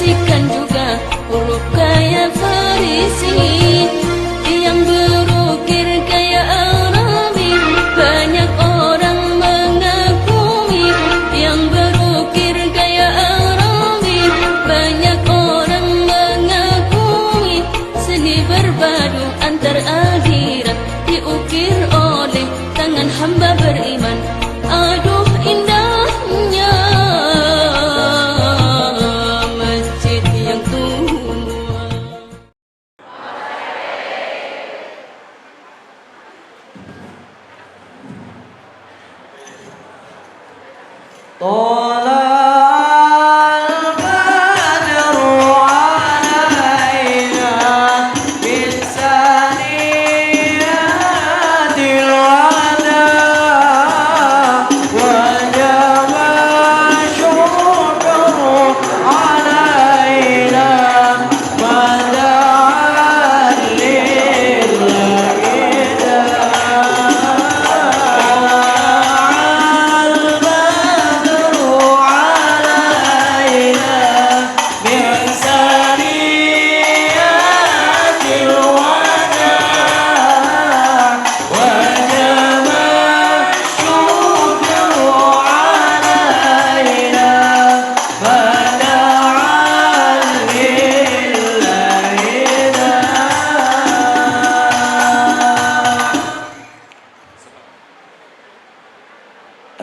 bersihkan juga huruf kayak Farisi, yang berukir kayak Arabi. Banyak orang mengagumi yang berukir kayak Arabi. Banyak orang mengagumi seni berbadu antar akhirat, diukir oleh tangan hamba beriman. Aduh indahnya masjid yang tua.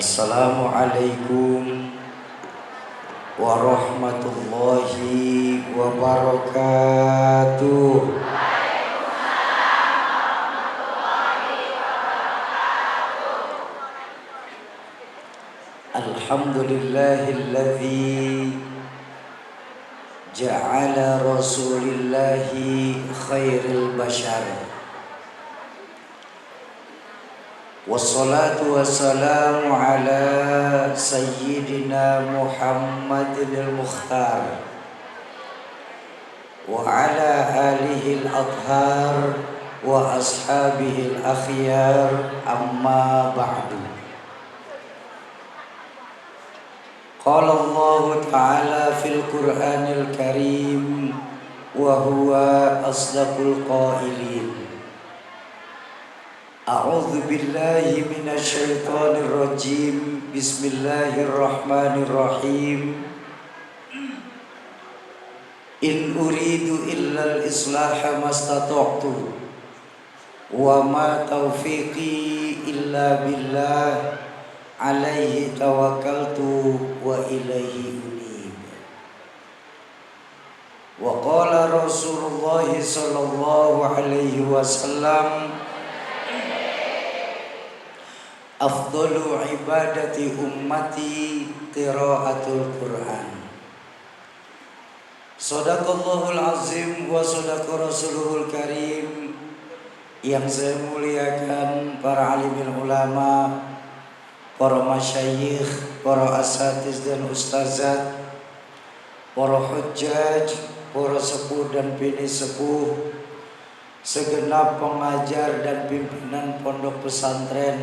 Assalamualaikum warahmatullahi wabarakatuh. Alhamdulillahilladzi ja'ala rasulillahi khairil bashar. Wassalatu wassalamu ala sayyidina Muhammadin al-Mukhtar wa ala alihi al-athhar wa ashabihi al-akhyar, amma ba'du. Qala Allah ta'ala fil Qur'anil Karim wa huwa asdaqul qailin. A'udzu billahi minasy syaithanir rajim. Bismillahirrahmanirrahim. In uridu illal islaha mastata'tu wa ma taufiqi illa billah, alaihi tawakkaltu wa ilaihi unib. Wa qala Rasulullah sallallahu alaihi wasallam, afdalu ibadati ummati qiraatul Qur'an. Shadaqallahul azim wa shadaqa rasuluhul karim. Yang saya muliakan para alimul ulama, para masyayikh, para asatiz dan ustazat, para hujjaj, para sepuh dan bini sepuh, segenap pengajar dan pimpinan pondok pesantren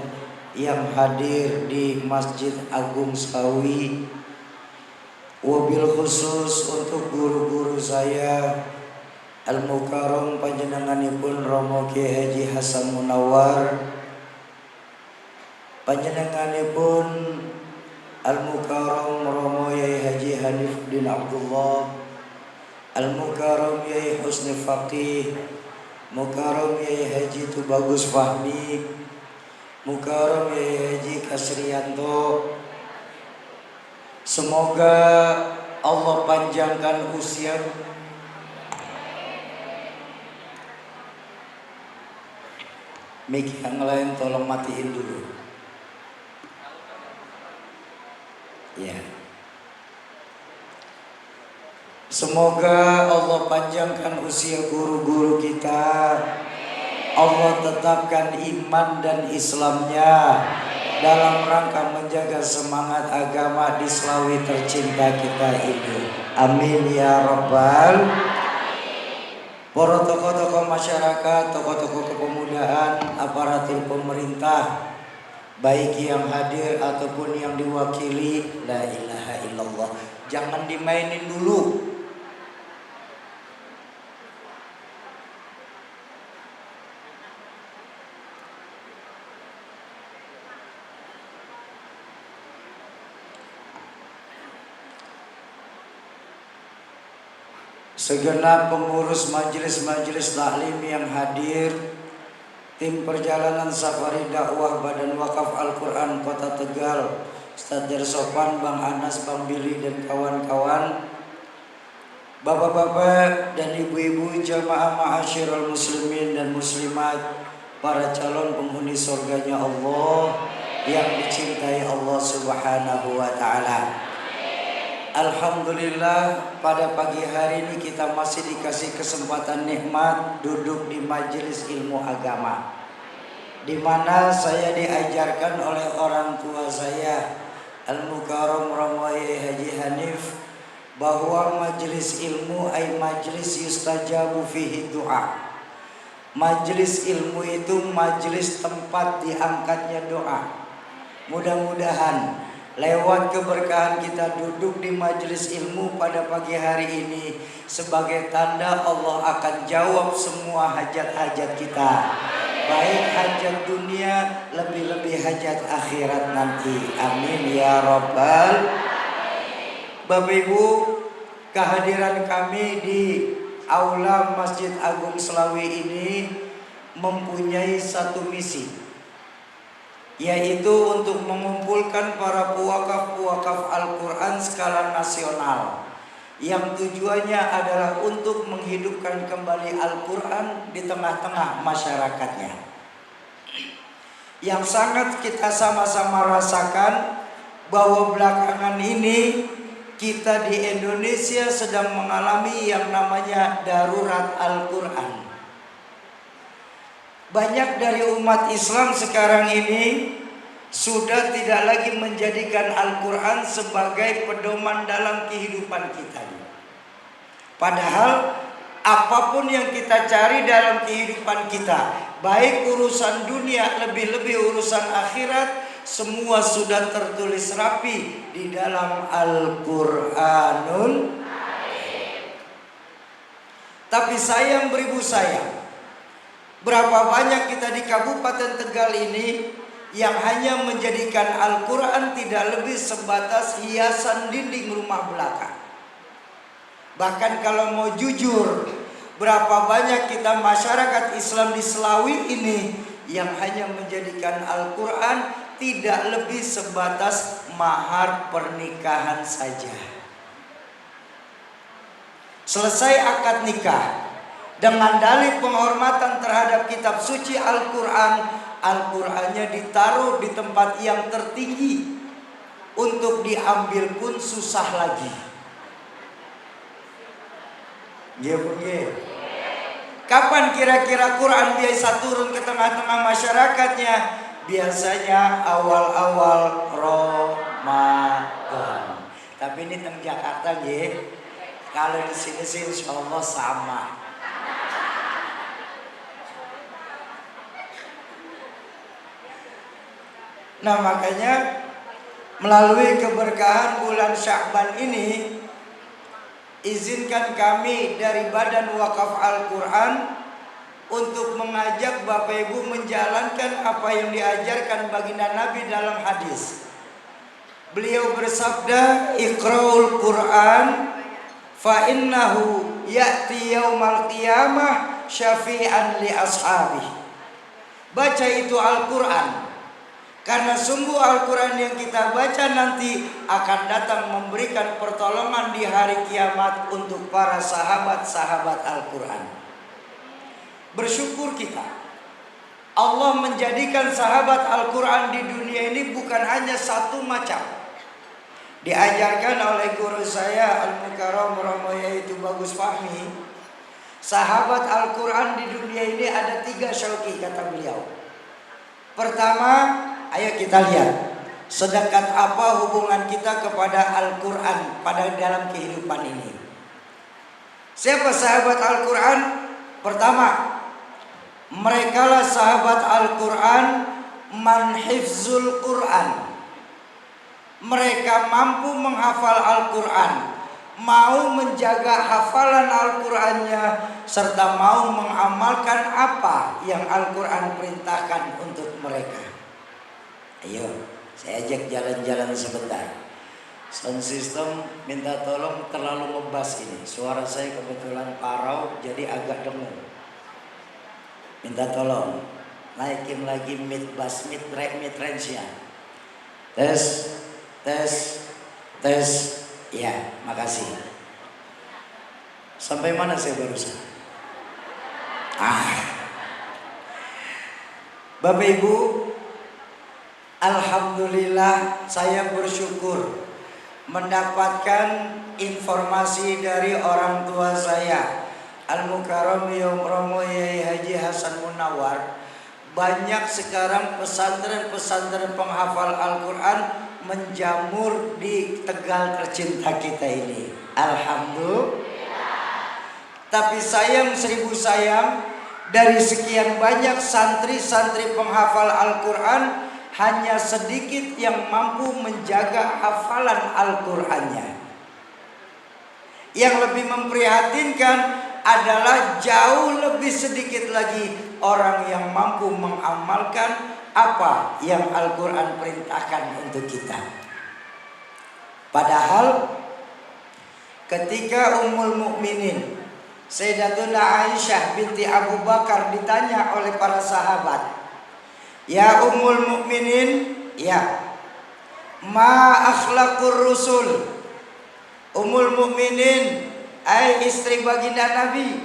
yang hadir di Masjid Agung Sawi, wabil khusus untuk guru-guru saya Al-Mukarram panjenenganipun Romo Kiai Haji Hasan Munawar, panjenenganipun Al-Mukarram Romo Yai Haji Hanifuddin Abdullah, Al-Mukarram Yai Husni Faqih, Mukarram Yai Haji Tubagus Fahmi, Mukarram Yai Haji Kasrianto. Semoga Allah panjangkan usia. Mik yang lain tolong matiin dulu. Ya. Semoga Allah panjangkan usia guru-guru kita. Allah tetapkan iman dan Islamnya dalam rangka menjaga semangat agama di Slawi tercinta kita ini. Amin ya rabbal. Para tokoh-tokoh masyarakat, tokoh-tokoh kepemudaan, aparatur pemerintah, baik yang hadir ataupun yang diwakili, la ilaha illallah. Jangan dimainin dulu. segenap pengurus majelis-majelis taklim yang hadir, tim perjalanan safari dakwah Badan Wakaf Al-Quran Kota Tegal, Ustaz Dersopan, Bang Anas, Bang Billy dan kawan-kawan, bapak-bapak dan ibu-ibu jamaah ma'asyiral muslimin dan muslimat, para calon penghuni surganya Allah yang dicintai Allah Subhanahu wa ta'ala. Alhamdulillah, pada pagi hari ini kita masih dikasih kesempatan nikmat duduk di majelis ilmu agama, di mana saya diajarkan oleh orang tua saya Al-Mukarram Romo Haji Hanif bahwa majelis ilmu ay majelis yustajabu fihi doa. Majelis ilmu itu majelis tempat diangkatnya doa. Mudah-mudahan lewat keberkahan kita duduk di majelis ilmu pada pagi hari ini sebagai tanda Allah akan jawab semua hajat-hajat kita, baik hajat dunia, lebih-lebih hajat akhirat nanti. Amin ya rabbal. Bapak Ibu, kehadiran kami di Aula Masjid Agung Selawi ini mempunyai satu misi, yaitu untuk mengumpulkan para pewakaf-pewakaf Al-Quran skala nasional, yang tujuannya adalah untuk menghidupkan kembali Al-Quran di tengah-tengah masyarakatnya. Yang sangat kita sama-sama rasakan bahwa belakangan ini kita di Indonesia sedang mengalami yang namanya darurat Al-Quran. Banyak dari umat Islam sekarang ini sudah tidak lagi menjadikan Al-Quran sebagai pedoman dalam kehidupan kita. Padahal apapun yang kita cari dalam kehidupan kita, baik urusan dunia, lebih-lebih urusan akhirat, semua sudah tertulis rapi di dalam Al-Quranul. Tapi sayang beribu sayang, berapa banyak kita di Kabupaten Tegal ini yang hanya menjadikan Al-Quran tidak lebih sebatas hiasan dinding rumah belakang. Bahkan kalau mau jujur, berapa banyak kita masyarakat Islam di Selawi ini yang hanya menjadikan Al-Quran tidak lebih sebatas mahar pernikahan saja. Selesai akad nikah, dengan dalih penghormatan terhadap kitab suci Al-Quran, Al-Qurannya ditaruh di tempat yang tertinggi, untuk diambil pun susah lagi. Kapan kira-kira Quran biasa turun ke tengah-tengah masyarakatnya? Biasanya awal-awal Ramadan. Tapi ini teng Jakarta nggih. Kalau di sini sih insyaallah sama. Nah, makanya melalui keberkahan bulan Sya'ban ini, izinkan kami dari Badan Wakaf Al-Quran untuk mengajak Bapak Ibu menjalankan apa yang diajarkan baginda Nabi dalam hadis. Beliau bersabda, "Iqra'ul Quran fa innahu ya'ti yaumal qiyamah syafi'an li ashabi." Baca itu Al-Quran, karena sungguh Al-Quran yang kita baca nanti akan datang memberikan pertolongan di hari kiamat untuk para sahabat-sahabat Al-Quran. Bersyukur kita, Allah menjadikan sahabat Al-Quran di dunia ini bukan hanya satu macam. Diajarkan oleh guru saya Al-Mukarram Romo yaitu Bagus Fahmi, sahabat Al-Quran di dunia ini ada 3 syauqi kata beliau. Pertama, ayo kita lihat sedekat apa hubungan kita kepada Al-Quran pada dalam kehidupan ini. Siapa sahabat Al-Quran? Pertama, merekalah sahabat Al-Quran man hifzul Quran. Mereka mampu menghafal Al-Quran, mau menjaga hafalan Al-Qurannya, serta mau mengamalkan apa yang Al-Quran perintahkan untuk mereka. Ayo, saya ajak jalan-jalan sebentar. Sound system minta tolong terlalu ngebas ini. Suara saya kebetulan parau jadi agak dengung. Minta tolong naikin lagi mid bass mid range-nya. Tes, tes, tes. Ya, makasih. Sampai mana saya barusan? Bapak Ibu, alhamdulillah saya bersyukur mendapatkan informasi dari orang tua saya, Al-Mukarram Romo Yai Haji Hasan Munawar. Banyak sekarang pesantren-pesantren penghafal Al-Quran menjamur di Tegal tercinta kita ini. Alhamdulillah. Tapi sayang seribu sayang, dari sekian banyak santri-santri penghafal Al-Quran, hanya sedikit yang mampu menjaga hafalan Al-Qur'annya. Yang lebih memprihatinkan adalah jauh lebih sedikit lagi orang yang mampu mengamalkan apa yang Al-Qur'an perintahkan untuk kita. Padahal ketika Ummul Mukminin Sayyidatuna Aisyah binti Abu Bakar ditanya oleh para sahabat, "Ya Ummul Mukminin, ya, ma akhlaqur rusul?" Ummul Mukminin, ai istri baginda Nabi,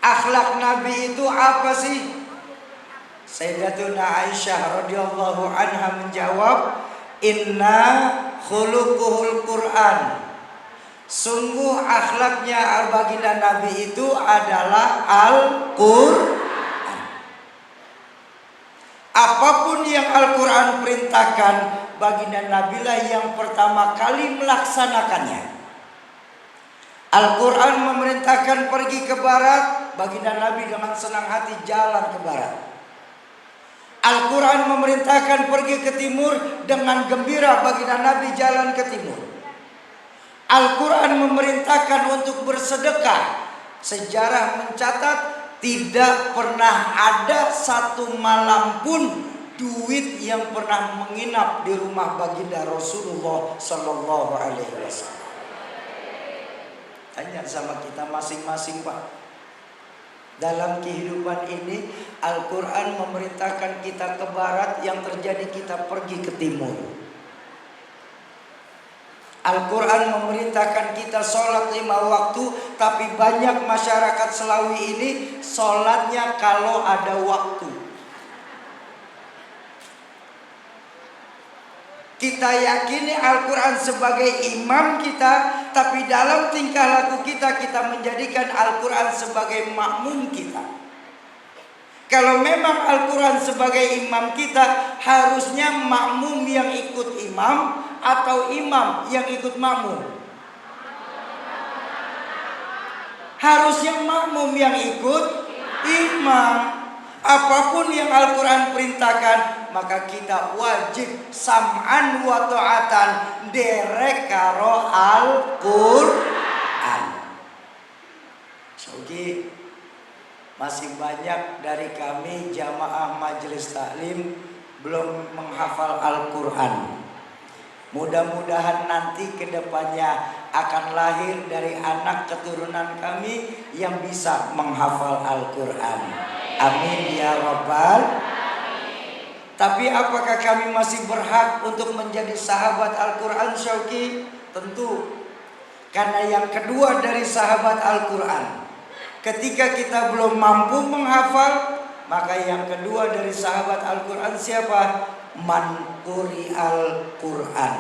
akhlak Nabi itu apa sih? Sayyidatuna Aisyah radhiyallahu anha menjawab, "Inna khuluquhul Qur'an." Sungguh akhlaknya baginda Nabi itu adalah Al-Qur'an. Apapun yang Al-Quran perintahkan, baginda Nabi lah yang pertama kali melaksanakannya. Al-Quran memerintahkan pergi ke barat, baginda Nabi dengan senang hati jalan ke barat. Al-Quran memerintahkan pergi ke timur, dengan gembira baginda Nabi jalan ke timur. Al-Quran memerintahkan untuk bersedekah. Sejarah mencatat tidak pernah ada satu malam pun duit yang pernah menginap di rumah baginda Rasulullah Sallallahu Alaihi Wasallam. Tanya sama kita masing-masing, Pak. Dalam kehidupan ini Al-Quran memerintahkan kita ke barat, yang terjadi kita pergi ke timur. Al-Quran memerintahkan kita sholat 5 waktu, tapi banyak masyarakat Selawi ini sholatnya kalau ada waktu. Kita yakini Al-Quran sebagai imam kita, tapi dalam tingkah laku kita, kita menjadikan Al-Quran sebagai makmum kita. Kalau memang Al-Quran sebagai imam kita, harusnya makmum yang ikut imam atau imam yang ikut makmum? Harusnya makmum yang ikut imam. Apapun yang Al-Quran perintahkan, maka kita wajib sam'an wa ta'atan, derek karo Al-Quran. Sogi, masih banyak dari kami jamaah majelis taklim belum menghafal Al-Quran. Mudah-mudahan nanti kedepannya akan lahir dari anak keturunan kami yang bisa menghafal Al-Quran. Amin ya Rabbal. Tapi apakah kami masih berhak untuk menjadi sahabat Al-Quran, Syauki? Tentu. Karena yang kedua dari sahabat Al-Quran, ketika kita belum mampu menghafal, maka yang kedua dari sahabat Al-Quran siapa? Man quri Al-Quran.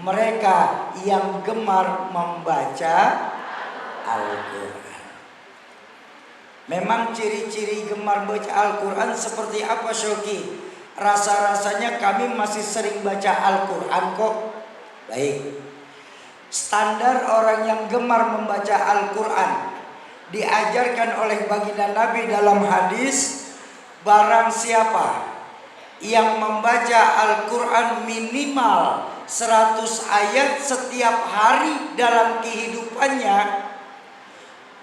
Mereka yang gemar membaca Al-Quran. Memang ciri-ciri gemar baca Al-Quran seperti apa, Syauki? Rasa-rasanya kami masih sering baca Al-Quran kok. Baik. Standar orang yang gemar membaca Al-Quran diajarkan oleh baginda Nabi dalam hadis, barang siapa yang membaca Al-Quran minimal 100 ayat setiap hari dalam kehidupannya,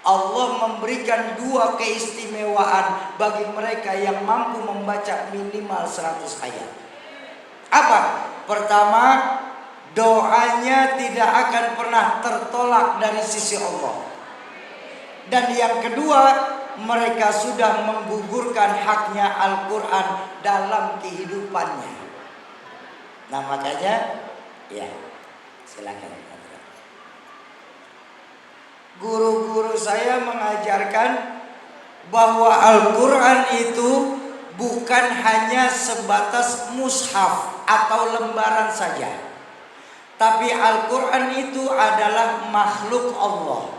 Allah memberikan 2 keistimewaan bagi mereka yang mampu membaca minimal 100 ayat. Apa? Pertama, doanya tidak akan pernah tertolak dari sisi Allah. Dan yang kedua, mereka sudah menggugurkan haknya Al-Quran dalam kehidupannya. Nah makanya, ya silakan. Guru-guru saya mengajarkan bahwa Al-Quran itu bukan hanya sebatas mushaf atau lembaran saja, tapi Al-Quran itu adalah makhluk Allah.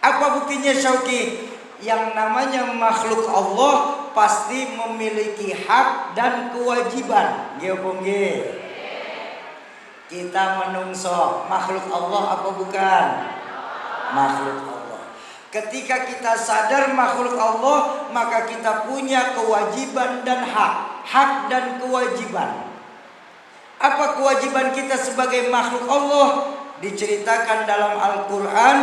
Apa buktinya Syauqi? Yang namanya makhluk Allah pasti memiliki hak dan kewajiban. Kita menungso makhluk Allah apa bukan? Makhluk Allah. Ketika kita sadar makhluk Allah, maka kita punya kewajiban dan hak dan kewajiban. Apa kewajiban kita sebagai makhluk Allah? Diceritakan dalam Al-Quran,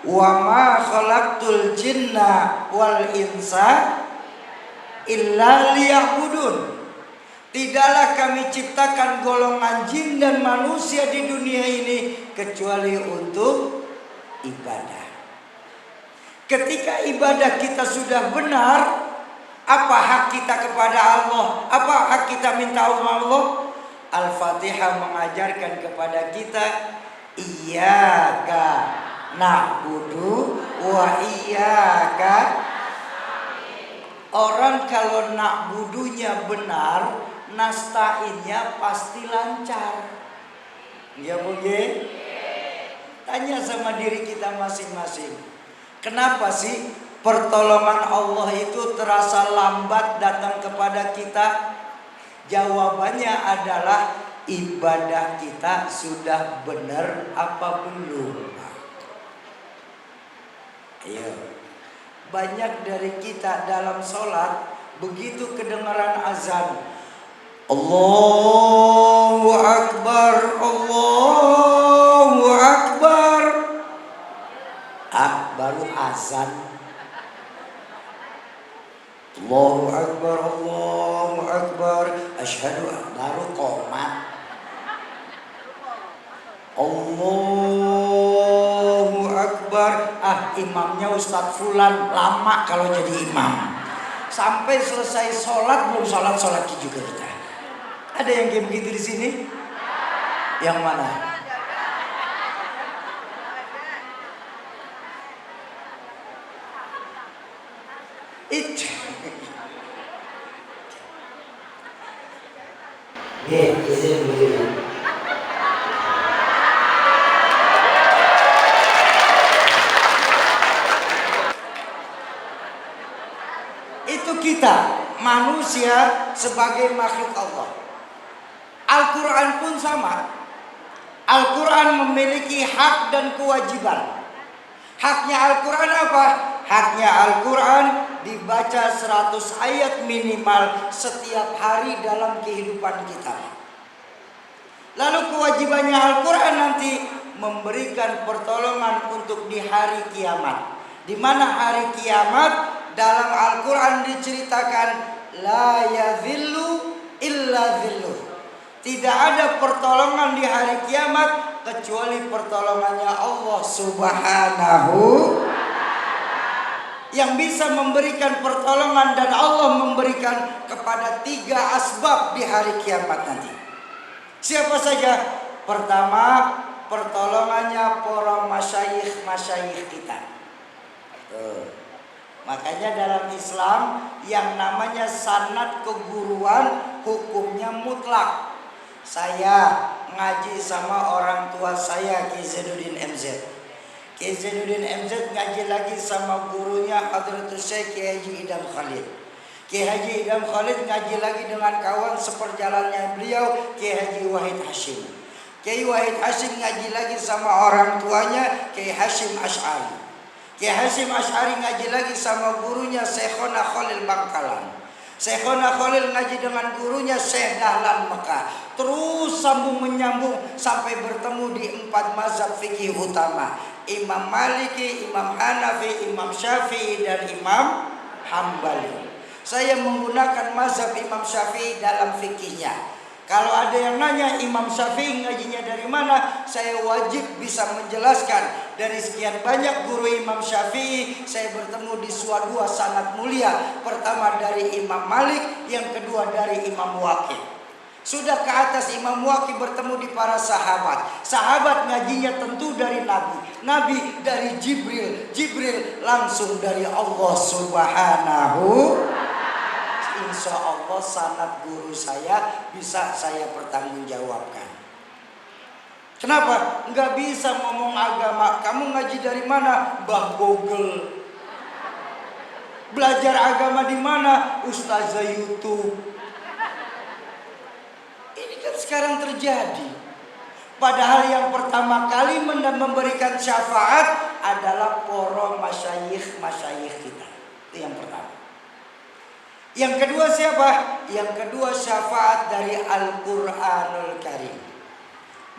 wa ma khalaqtul jinna wal insa illa liya'budun. Tidaklah kami ciptakan golongan jin dan manusia di dunia ini kecuali untuk ibadah. Ketika ibadah kita sudah benar, apa hak kita kepada Allah? Apa hak kita minta Allah? Al-Fatihah mengajarkan kepada kita, iyyaka na'budu wa iyyaka. Orang kalau na'budunya benar, nasta'innya pasti lancar. Ya boleh? Tanya sama diri kita masing-masing. Kenapa sih pertolongan Allah itu terasa lambat datang kepada kita? Jawabannya adalah ibadah kita sudah benar apa belum? Ayo. Banyak dari kita dalam sholat, begitu kedengaran azan, Allahu Akbar, Allahu Akbar, baru azan. Allahu Akbar, Allahu Akbar, asyhadu, baru qomat. Allahu Akbar. Imamnya Ustadz Fulan, lama kalau jadi imam. Sampai selesai sholat belum sholat juga kita. Ada yang kayak begitu di sini? Yang mana? Izin berdiri. Itu kita manusia sebagai makhluk Allah. Al-Quran pun sama. Al-Quran memiliki hak dan kewajiban. Haknya Al-Quran apa? Haknya Al-Quran dibaca 100 ayat minimal setiap hari dalam kehidupan kita. Lalu kewajibannya Al-Quran nanti memberikan pertolongan untuk di hari kiamat. Di mana hari kiamat dalam Al-Quran diceritakan la yazillu illa zilluh. Tidak ada pertolongan di hari kiamat kecuali pertolongannya Allah Subhanahu yang bisa memberikan pertolongan, dan Allah memberikan kepada 3 asbab di hari kiamat nanti. Siapa saja? Pertama, pertolongannya para masyayikh kita. Makanya dalam Islam yang namanya sanad keguruan hukumnya mutlak. Saya ngaji sama orang tua saya Ki Zainuddin MZ. Ki Zainuddin MZ ngaji lagi sama gurunya Hadratus Syekh Kiai Haji Idham Khalid. Kiai Haji Idham Khalid ngaji lagi dengan kawan seperjalannya beliau Kiai Haji Wahid Hashim. Kiai Wahid Hashim ngaji lagi sama orang tuanya Kiai Hashim Asy'ari. Kiai Hashim Asy'ari ngaji lagi sama gurunya Syekhona Khalil Bangkalan. Syekhona Khalil ngaji dengan gurunya Syekh Dahlan Mekah. Terus sambung menyambung sampai bertemu di 4 mazhab fikih utama. Imam Maliki, Imam Hanafi, Imam Syafi'i, dan Imam Hambali. Saya menggunakan mazhab Imam Syafi'i dalam fikihnya. Kalau ada yang nanya Imam Syafi'i ngajinya dari mana, saya wajib bisa menjelaskan. Dari sekian banyak guru Imam Syafi'i, saya bertemu di dua sanad mulia. Pertama dari Imam Malik, yang kedua dari Imam Waqi'. Sudah ke atas Imam Waqi' bertemu di para sahabat. Sahabat ngajinya tentu dari Nabi. Nabi dari Jibril. Jibril langsung dari Allah Subhanahu. Insya Allah sanad guru saya bisa saya pertanggungjawabkan. Kenapa? Nggak bisa ngomong agama. Kamu ngaji dari mana? Mbah Google. Belajar agama di mana? Ustazah YouTube. Ini kan sekarang terjadi. Padahal yang pertama kali memberikan syafaat adalah para masyayikh kita. Itu yang pertama. Yang kedua siapa? Yang kedua syafaat dari Al-Quranul Karim.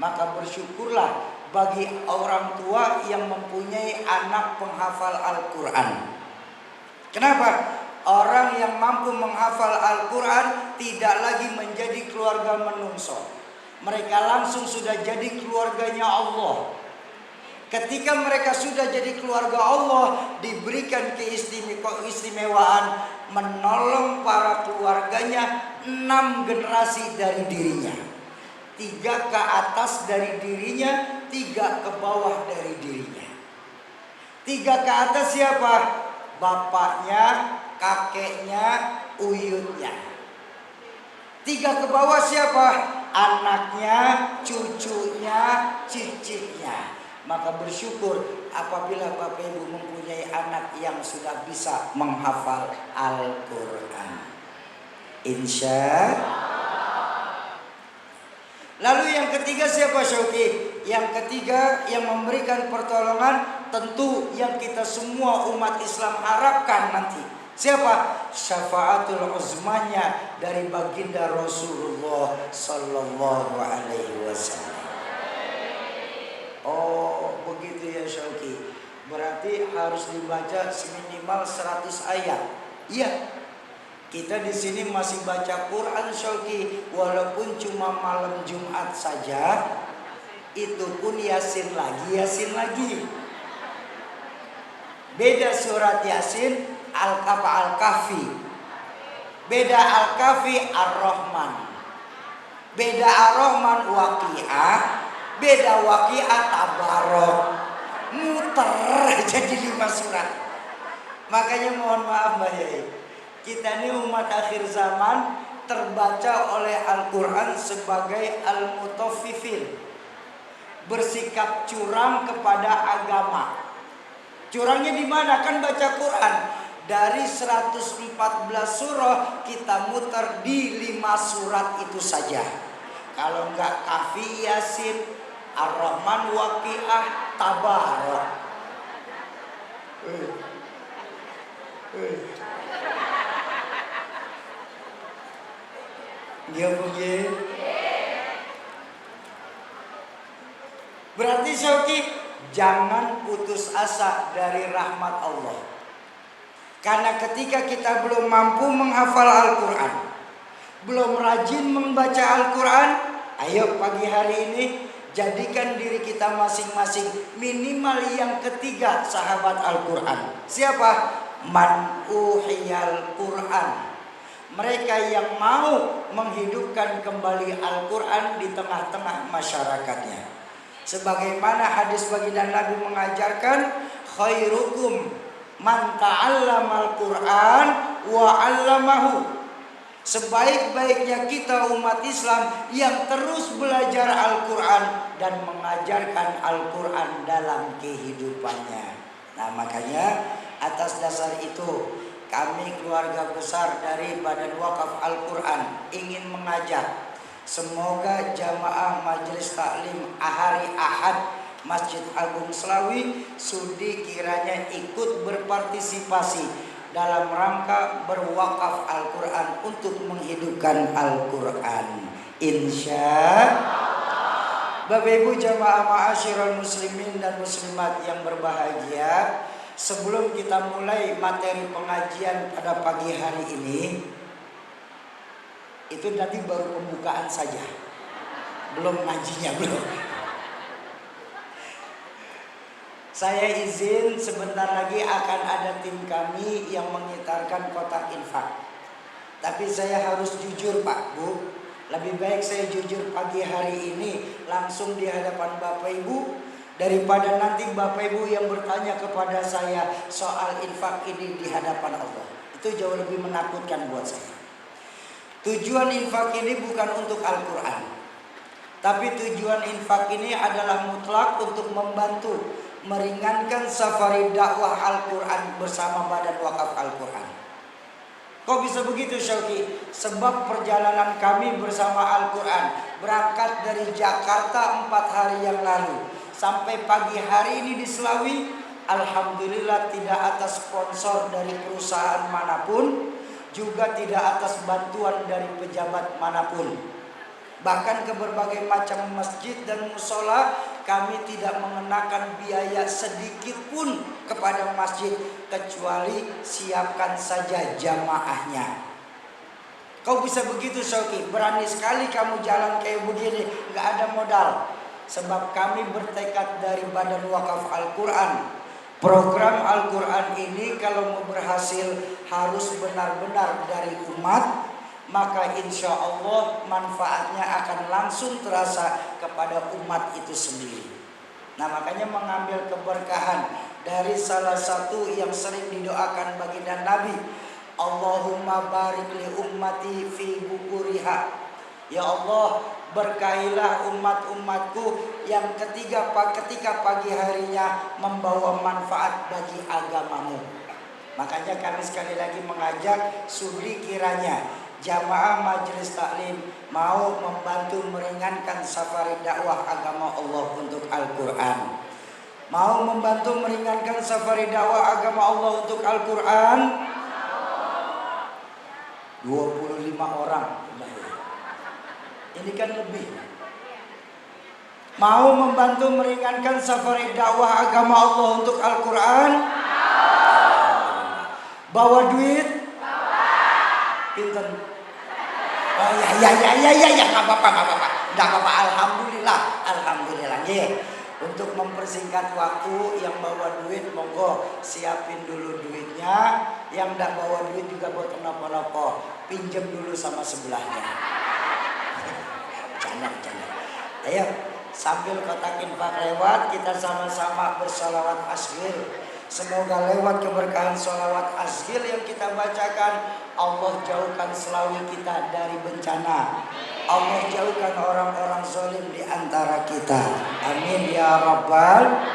Maka bersyukurlah bagi orang tua yang mempunyai anak penghafal Al-Quran. Kenapa? Orang yang mampu menghafal Al-Quran tidak lagi menjadi keluarga menungso. Mereka langsung sudah jadi keluarganya Allah. Ketika mereka sudah jadi keluarga Allah, diberikan keistimewaan menolong para keluarganya 6 generasi dari dirinya. 3 ke atas dari dirinya, 3 ke bawah dari dirinya. 3 ke atas siapa? Bapaknya, kakeknya, uyutnya. 3 ke bawah siapa? Anaknya, cucunya, cicitnya. Maka bersyukur apabila Bapak Ibu mempunyai anak yang sudah bisa menghafal Al-Quran. Insya. Lalu yang ketiga siapa Syauki? Yang ketiga yang memberikan pertolongan tentu yang kita semua umat Islam harapkan nanti. Siapa? Syafaatul uzmanya dari baginda Rasulullah Sallallahu Alaihi Wasallam. Oh begitu ya Syauki. Berarti harus dibaca seminimal 100 ayat. Iya. Kita di sini masih baca Quran Syauki, walaupun cuma malam Jumat saja. Itu pun Yasin lagi. Beda surat Yasin Al-Kahfi. Beda Al-Kahfi Ar-Rahman. Beda Ar-Rahman Waqi'ah. Beda Waqi'ah Tabarok. Muter jadi 5 surat. Makanya mohon maaf Mbak Yai, kita ini umat akhir zaman terbaca oleh Al-Quran sebagai Al-Mutaffifin, bersikap curang kepada agama. Curangnya di mana? Kan baca Quran dari 114 surah kita muter di 5 surat itu saja. Kalau enggak Kahfi, Yasin, Ar-Rahman, Waqi'ah, Tabarok. Dia punya. Berarti Syauki, jangan putus asa dari rahmat Allah. Karena ketika kita belum mampu menghafal Al-Quran, belum rajin membaca Al-Quran, ayo pagi hari ini jadikan diri kita masing-masing minimal yang ketiga sahabat Al-Quran. Siapa? Man uhiyal Quran. Mereka yang mau menghidupkan kembali Al-Quran di tengah-tengah masyarakatnya. Sebagaimana hadis baginda Nabi mengajarkan, khairukum man ta'allamal Quran wa 'allamahu. Sebaik-baiknya kita umat Islam yang terus belajar Al-Quran dan mengajarkan Al-Quran dalam kehidupannya. Nah makanya atas dasar itu kami keluarga besar dari Badan Wakaf Al-Quran ingin mengajak semoga jamaah Majelis Taklim hari Ahad Masjid Agung Slawi sudi kiranya ikut berpartisipasi dalam rangka berwakaf Al-Quran untuk menghidupkan Al-Quran. Insya Allah. Bapak Ibu jamaah ma'asyiral muslimin dan muslimat yang berbahagia, sebelum kita mulai materi pengajian pada pagi hari ini, Itu nanti baru pembukaan saja, belum ngajinya belum. Saya izin sebentar lagi akan ada tim kami yang mengitarkan kotak infak. Tapi saya harus jujur Pak Bu, lebih baik saya jujur pagi hari ini langsung di hadapan Bapak Ibu, daripada nanti Bapak Ibu yang bertanya kepada saya soal infak ini di hadapan Allah. Itu jauh lebih menakutkan buat saya. Tujuan infak ini bukan untuk Al-Quran, tapi tujuan infak ini adalah mutlak untuk membantu meringankan safari dakwah Al-Quran bersama Badan Wakaf Al-Quran. Kok bisa begitu Syauki? Sebab perjalanan kami bersama Al-Quran berangkat dari Jakarta 4 hari yang lalu sampai pagi hari ini di Selawi. Alhamdulillah tidak atas sponsor dari perusahaan manapun, juga tidak atas bantuan dari pejabat manapun. Bahkan ke berbagai macam masjid dan musola kami tidak mengenakan biaya sedikit pun kepada masjid, kecuali siapkan saja jamaahnya. Kau bisa begitu Syauki? Berani sekali kamu jalan kayak begini, gak ada modal. Sebab kami bertekad dari Badan Wakaf Al-Quran, program Al-Quran ini kalau mau berhasil harus benar-benar dari umat, maka insya Allah manfaatnya akan langsung terasa kepada umat itu sendiri. Nah makanya mengambil keberkahan dari salah satu yang sering didoakan baginda Nabi, Allahumma barik li ummati fi bukuriha. Ya Allah, berkahilah umat-umatku yang ketika pagi harinya membawa manfaat bagi agamamu. Makanya kami sekali lagi mengajak sudi kiranya jamaah majelis taklim mau membantu meringankan safari dakwah agama Allah untuk Al-Quran. Mau membantu meringankan safari dakwah agama Allah untuk Al-Quran. 25 orang. Ini kan lebih. Mau membantu meringankan safari dakwah agama Allah untuk Al-Quran. Bawa duit. Pinten. Oh ya, nggak apa-apa, alhamdulillah, ya. Untuk mempersingkat waktu, yang bawa duit monggo siapin dulu duitnya, yang nggak bawa duit juga buat nopo-nopo, pinjem dulu sama sebelahnya. Jangan. Ayo, sambil kotak infak lewat, kita sama-sama bersolawat asghir. Semoga lewat keberkahan sholawat asghir yang kita bacakan, Allah jauhkan Selawi kita dari bencana. Allah jauhkan orang-orang zalim di antara kita. Amin ya rabbal.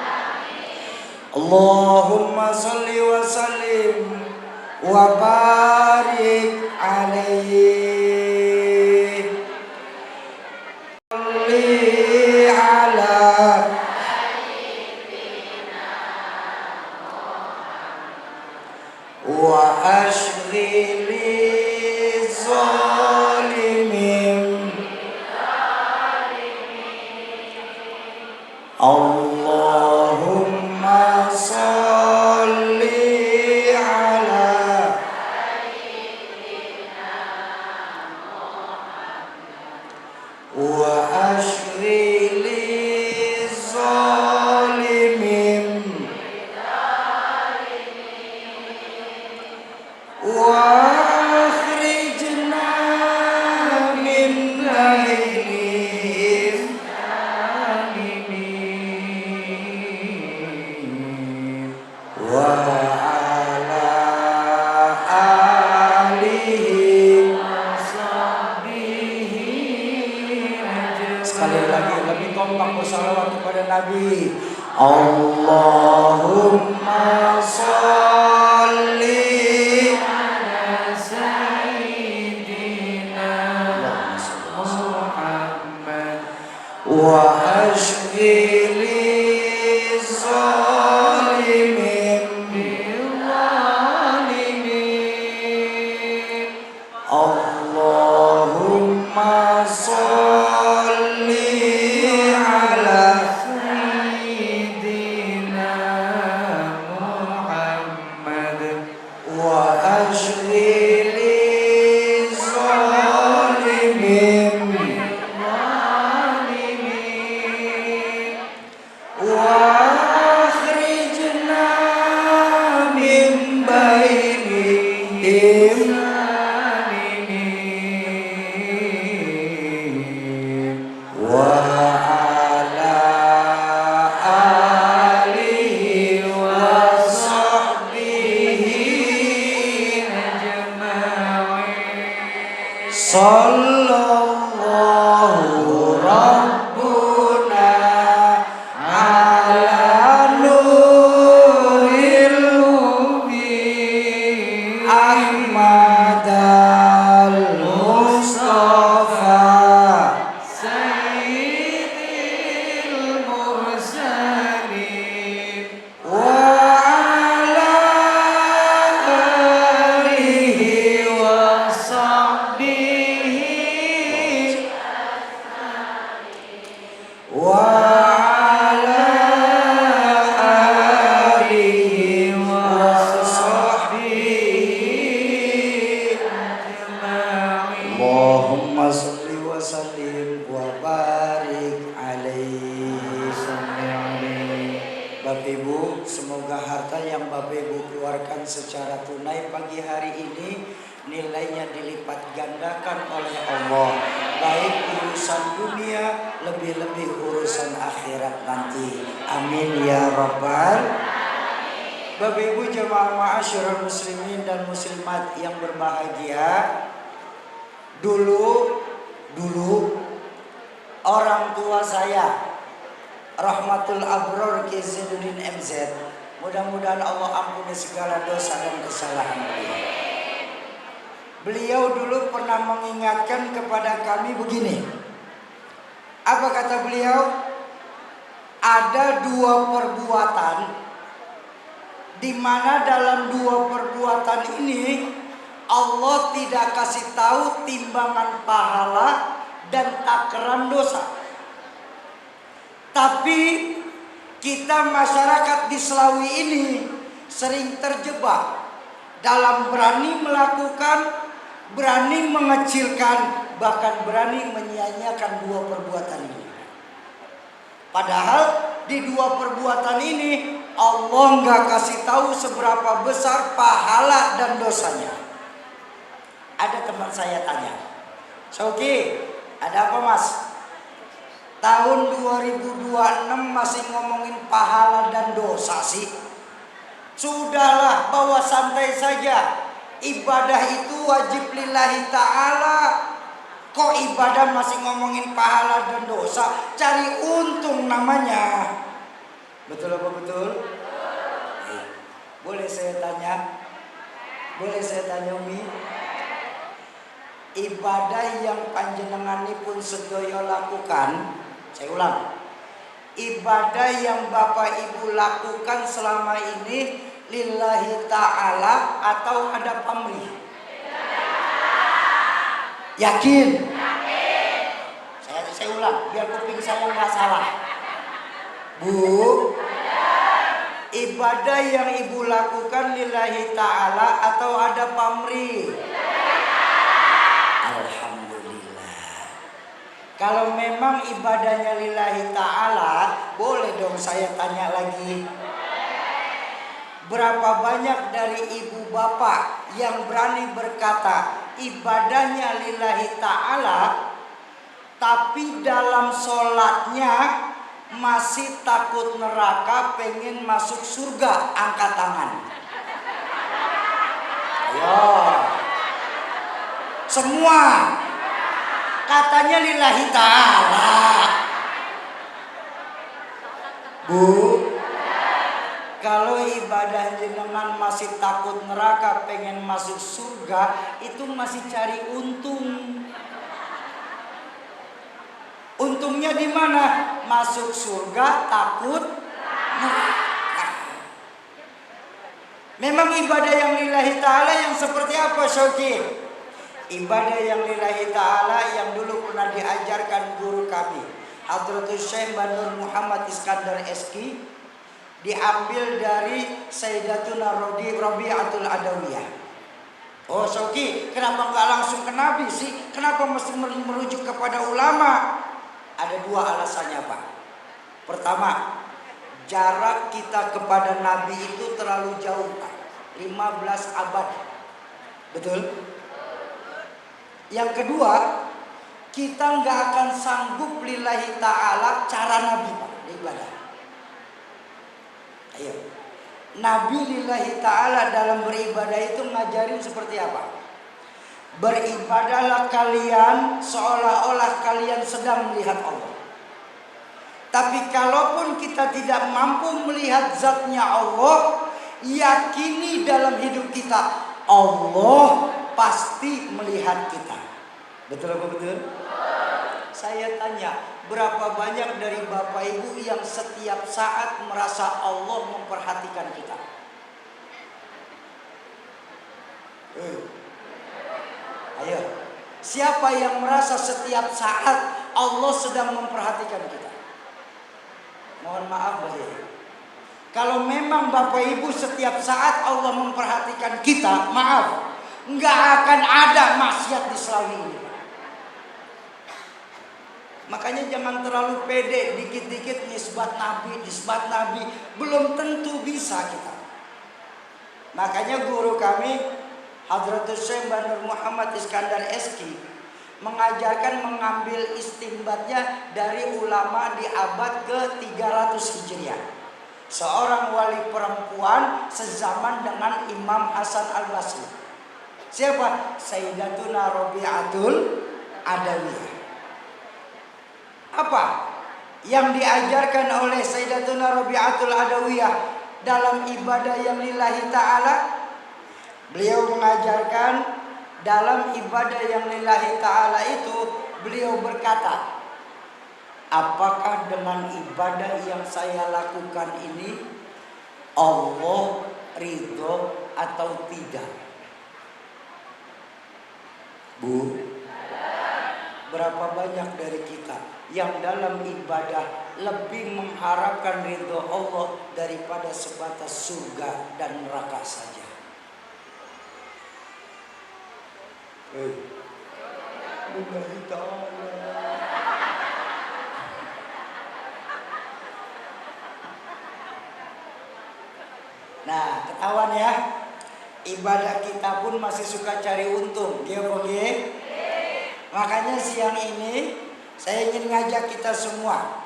Allahumma sholli wa sallim wa barik alaihi. Wa ashghili zalimin Allahumma salli ala wa ashghili zalimin وأخرجنا من أيديهم آمنين وعلى آله وصحبه sekali lagi lebih kompak bersalawat kepada Nabi. Allahumma sholli wa ashghili zalimin Allahumma salli ala sayyidina Sallallahu Rabbuna ala nuril mubin Ahmad al-Mustafa Sayyidil Mursalin wa ala alihi wa sahbihi wa ala alihi wa sahbihi ajma'in. Allahumma shalli wa sallim wa barik alaihi. Bapak Ibu, semoga harta yang Bapak Ibu keluarkan secara tunai pagi hari ini nilainya dilipat gandakan oleh Allah, baik urusan dunia lebih-lebih urusan akhirat nanti. Amin ya rabbal. Bapak Ibu jemaah ma'asyiral muslimin dan muslimat yang berbahagia, dulu orang tua saya Rahmatul Abror Ki Zainuddin MZ, mudah-mudahan Allah ampuni segala dosa dan kesalahan beliau. Beliau dulu pernah mengingatkan kepada kami begini. Apa kata beliau? Ada dua perbuatan di mana dalam dua perbuatan ini Allah tidak kasih tahu timbangan pahala dan takaran dosa. Tapi kita masyarakat di Selawi ini sering terjebak dalam berani melakukan, berani mengecilkan, bahkan berani menyia-nyiakan dua perbuatan ini. Padahal di dua perbuatan ini Allah nggak kasih tahu seberapa besar pahala dan dosanya. Ada teman saya tanya, Sauki, ada apa mas? Tahun 2026 masih ngomongin pahala dan dosa sih. Sudahlah, bawa santai saja. Ibadah itu wajib lillahi ta'ala. Kok ibadah masih ngomongin pahala dan dosa? Cari untung namanya. Betul apa betul? Boleh saya tanya? Boleh saya tanya Umi? Ibadah yang panjenenganipun sedaya lakukan, saya ulang, ibadah yang Bapak Ibu lakukan selama ini lillahi ta'ala atau ada pamrih? Yakin? Saya ulang biar kuping saya nggak salah. Bu, ibadah yang Ibu lakukan lillahi ta'ala atau ada pamrih? Alhamdulillah. Kalau memang ibadahnya lillahi ta'ala, boleh dong saya tanya lagi. Berapa banyak dari ibu bapak yang berani berkata ibadahnya lillahi ta'ala, tapi dalam sholatnya masih takut neraka, pengen masuk surga? Angkat tangan. Ayo. Semua katanya lillahi ta'ala. Bu, kalau ibadah jenengan masih takut neraka, pengen masuk surga, itu masih cari untung. Untungnya di mana? Masuk surga takut neraka. Memang ibadah yang lillahi ta'ala yang seperti apa, Syauki? Ibadah yang lillahi ta'ala yang dulu pernah diajarkan guru kami, Hadratus Syekh Banur Muhammad Iskandar Eski, diambil dari Sayyidatuna Rabi'atul Adawiyah. Oh Syauki, kenapa nggak langsung ke Nabi sih? Kenapa mesti merujuk kepada ulama? Ada dua alasannya Pak. Pertama, jarak kita kepada Nabi itu terlalu jauh Pak, 15 abad. Betul? Yang kedua, kita nggak akan sanggup lillahi ta'ala cara Nabi Pak, di ibadah. Ayo, Nabi lillahi ta'ala dalam beribadah itu ngajarin seperti apa? Beribadahlah kalian seolah-olah kalian sedang melihat Allah. Tapi kalaupun kita tidak mampu melihat zatnya Allah, yakini dalam hidup kita Allah pasti melihat kita. Betul apa betul? Saya tanya, berapa banyak dari Bapak Ibu yang setiap saat merasa Allah memperhatikan kita? Ayo, siapa yang merasa setiap saat Allah sedang memperhatikan kita? Mohon maaf ya. Kalau memang Bapak Ibu setiap saat Allah memperhatikan kita, maaf, nggak akan ada maksiat di Slawi ini. Makanya jangan terlalu pede, dikit-dikit nisbat Nabi, belum tentu bisa kita. Makanya guru kami Hadratus Syekh Banur Muhammad Iskandar Eski mengajarkan mengambil istimbatnya dari ulama di abad ke-300 Hijriah. Seorang wali perempuan sezaman dengan Imam Hasan Al-Basri. Siapa? Sayyidatuna Rabi'atul Adawiyah. Apa yang diajarkan oleh Sayyidatuna Rabi'atul Adawiyah dalam ibadah yang lillahi ta'ala? Beliau mengajarkan dalam ibadah yang lillahi ta'ala itu, beliau berkata, apakah dengan ibadah yang saya lakukan ini Allah ridho atau tidak? Bu, berapa banyak dari kita yang dalam ibadah lebih mengharapkan ridho Allah daripada sebatas surga dan neraka saja? Lillahi ta'ala. Nah, ketahuan ya, ibadah kita pun masih suka cari untung, oke? Makanya siang ini saya ingin ngajak kita semua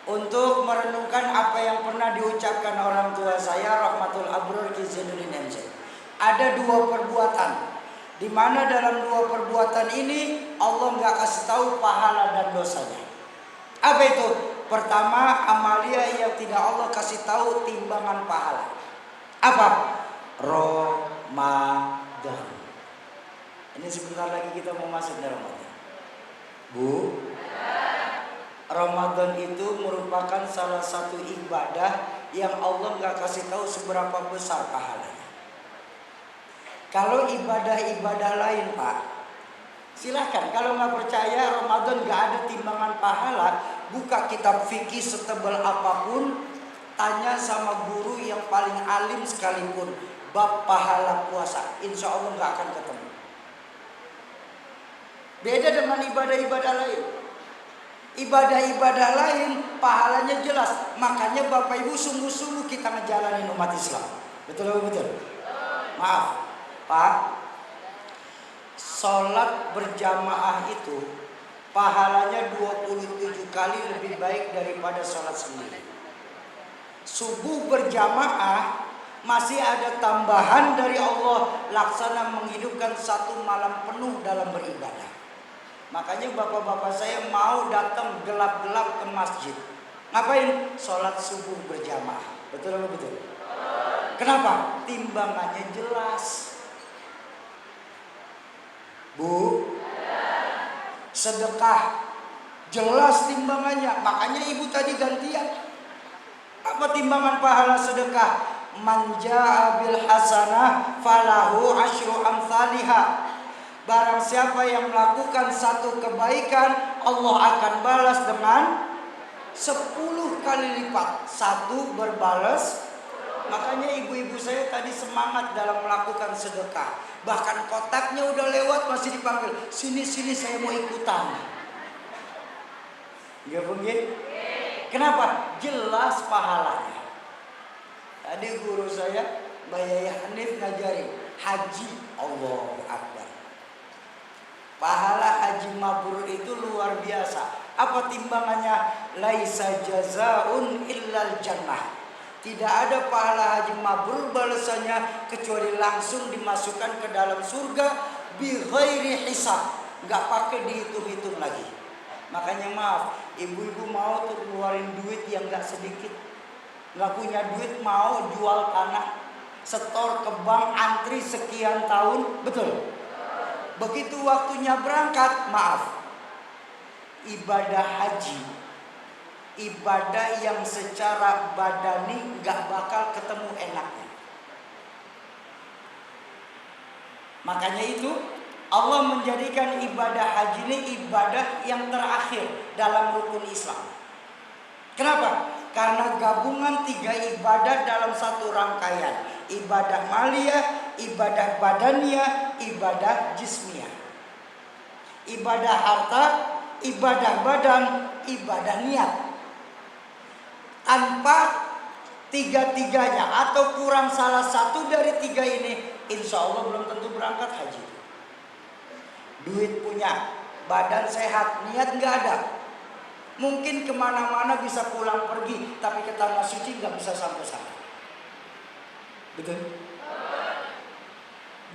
untuk merenungkan apa yang pernah diucapkan orang tua saya, Rahmatul Abrur Ki Zainuddin MC. Ada dua perbuatan, di mana dalam dua perbuatan ini Allah nggak kasih tahu pahala dan dosanya. Apa itu? Pertama, amalia yang tidak Allah kasih tahu timbangan pahala. Apa? Ramadan. Ini sebentar lagi kita mau masuk dalam Ramadan. Bu, Ramadan itu merupakan salah satu ibadah yang Allah nggak kasih tahu seberapa besar pahalanya. Kalau ibadah-ibadah lain, Pak, silahkan. Kalau nggak percaya Ramadan nggak ada timbangan pahala, buka kitab fikih setebal apapun, tanya sama guru yang paling alim sekalipun, bab pahala puasa, insya Allah nggak akan ketemu. Beda dengan ibadah-ibadah lain. Ibadah-ibadah lain pahalanya jelas. Makanya Bapak Ibu sungguh-sungguh kita ngejalanin umat Islam. Betul atau betul? Maaf Pak, sholat berjamaah itu pahalanya 27 kali lebih baik daripada sholat sendiri. Subuh berjamaah masih ada tambahan dari Allah, laksana menghidupkan satu malam penuh dalam beribadah. Makanya bapak-bapak saya mau datang gelap-gelap ke masjid. Ngapain? Sholat subuh berjamaah. Betul atau betul? Kenapa? Timbangannya jelas. Bu, sedekah jelas timbangannya. Makanya ibu tadi gantian. Apa timbangan pahala sedekah? Man jaa bil hasanah falahu asyru amsalihha. Barang siapa yang melakukan satu kebaikan, Allah akan balas dengan 10 kali lipat. Satu berbalas. Makanya ibu-ibu saya tadi semangat dalam melakukan sedekah. Bahkan kotaknya udah lewat masih dipanggil, sini saya mau ikutan. Gak mungkin? Kenapa? Jelas pahalanya. Tadi guru saya Mbak Yaya Hanif ngajarin haji, Allahu Akbar. Pahala haji mabrur itu luar biasa. Apa timbangannya? Laisa jazaun illal jannah. Tidak ada pahala haji mabrur balasannya kecuali langsung dimasukkan ke dalam surga bi ghairi hisab, nggak pakai dihitung-hitung lagi. Makanya maaf, ibu-ibu mau tuh keluarin duit yang nggak sedikit, nggak punya duit mau jual tanah, setor ke bank, antri sekian tahun, betul? Begitu waktunya berangkat, maaf, ibadah haji, ibadah yang secara badani nggak bakal ketemu enaknya. Makanya itu Allah menjadikan ibadah haji ini ibadah yang terakhir dalam rukun Islam. Kenapa? Karena gabungan 3 ibadah dalam satu rangkaian. Ibadah maliyah, ibadah badaniyah, ibadah jismiyah. Ibadah harta, ibadah badan, ibadah niat. Tanpa 3-tiganya atau kurang salah satu dari 3 ini, insya Allah belum tentu berangkat haji. Duit punya, badan sehat, niat nggak ada. Mungkin kemana-mana bisa pulang pergi, tapi ke tanah suci nggak bisa sampai-sampai. Betul?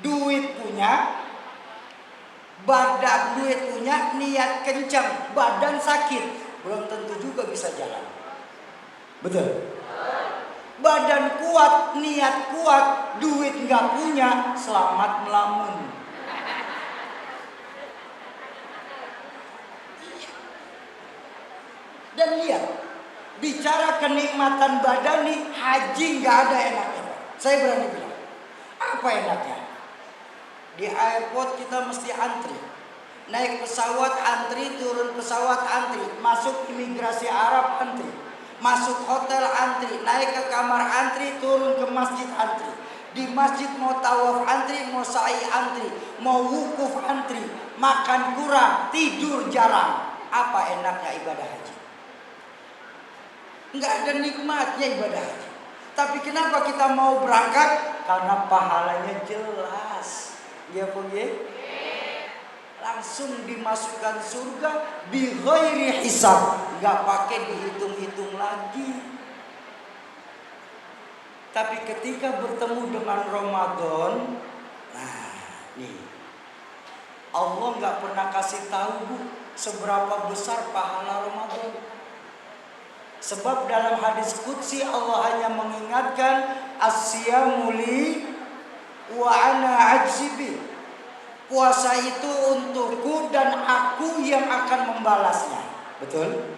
Duit punya, badan duit punya, niat kencang, badan sakit, belum tentu juga bisa jalan. Betul? Badan kuat, niat kuat, duit nggak punya, selamat melamun. Dan lihat, bicara kenikmatan badani, haji nggak ada enaknya. Saya berani bilang, apa enaknya? Di airport kita mesti antri, naik pesawat antri, turun pesawat antri, masuk imigrasi Arab antri, masuk hotel antri, naik ke kamar antri, turun ke masjid antri. Di masjid mau tawaf antri, mau sa'i antri, mau wukuf antri, makan kurang, tidur jarang. Apa enaknya ibadah haji? Nggak ada nikmatnya ibadah haji. Tapi kenapa kita mau berangkat? Karena pahalanya jelas. Ya Bu ya? Langsung dimasukkan surga bi ghairi hisab, nggak pakai dihitung-hitung lagi. Tapi ketika bertemu dengan Ramadan, nah nih, Allah nggak pernah kasih tahu Bu seberapa besar pahala Ramadan. Sebab dalam hadis qudsi Allah hanya mengingatkan as-siyamu li wa ana ajzibi. Puasa itu untukku dan aku yang akan membalasnya. Betul?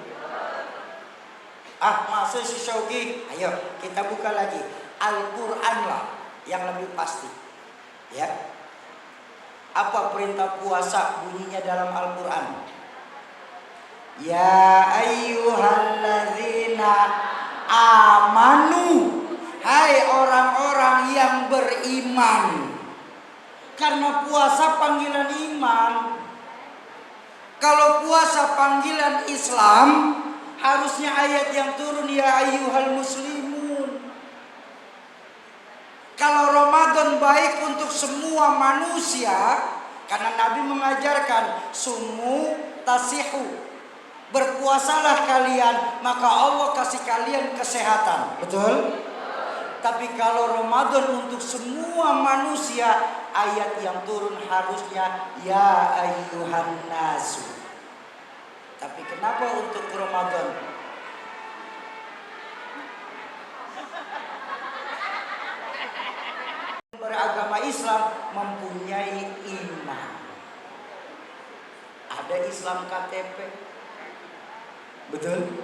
Maksud si Syauqi, ayo kita buka lagi Al-Quran lah yang lebih pasti. Ya. Apa perintah puasa bunyinya dalam Al-Quran? Ya ayyuhalladzina amanu, hai orang-orang yang beriman. Karena puasa panggilan iman. Kalau puasa panggilan Islam, harusnya ayat yang turun ya ayyuhal muslimun. Kalau Ramadan baik untuk semua manusia, karena Nabi mengajarkan sumu tasihu, berpuasalah kalian maka Allah kasih kalian kesehatan. Betul? Tapi kalau Ramadan untuk semua manusia, ayat yang turun harusnya ya ayyuhan nasu. Tapi kenapa untuk Ramadan? Beragama Islam mempunyai iman. Ada Islam KTP. Betul?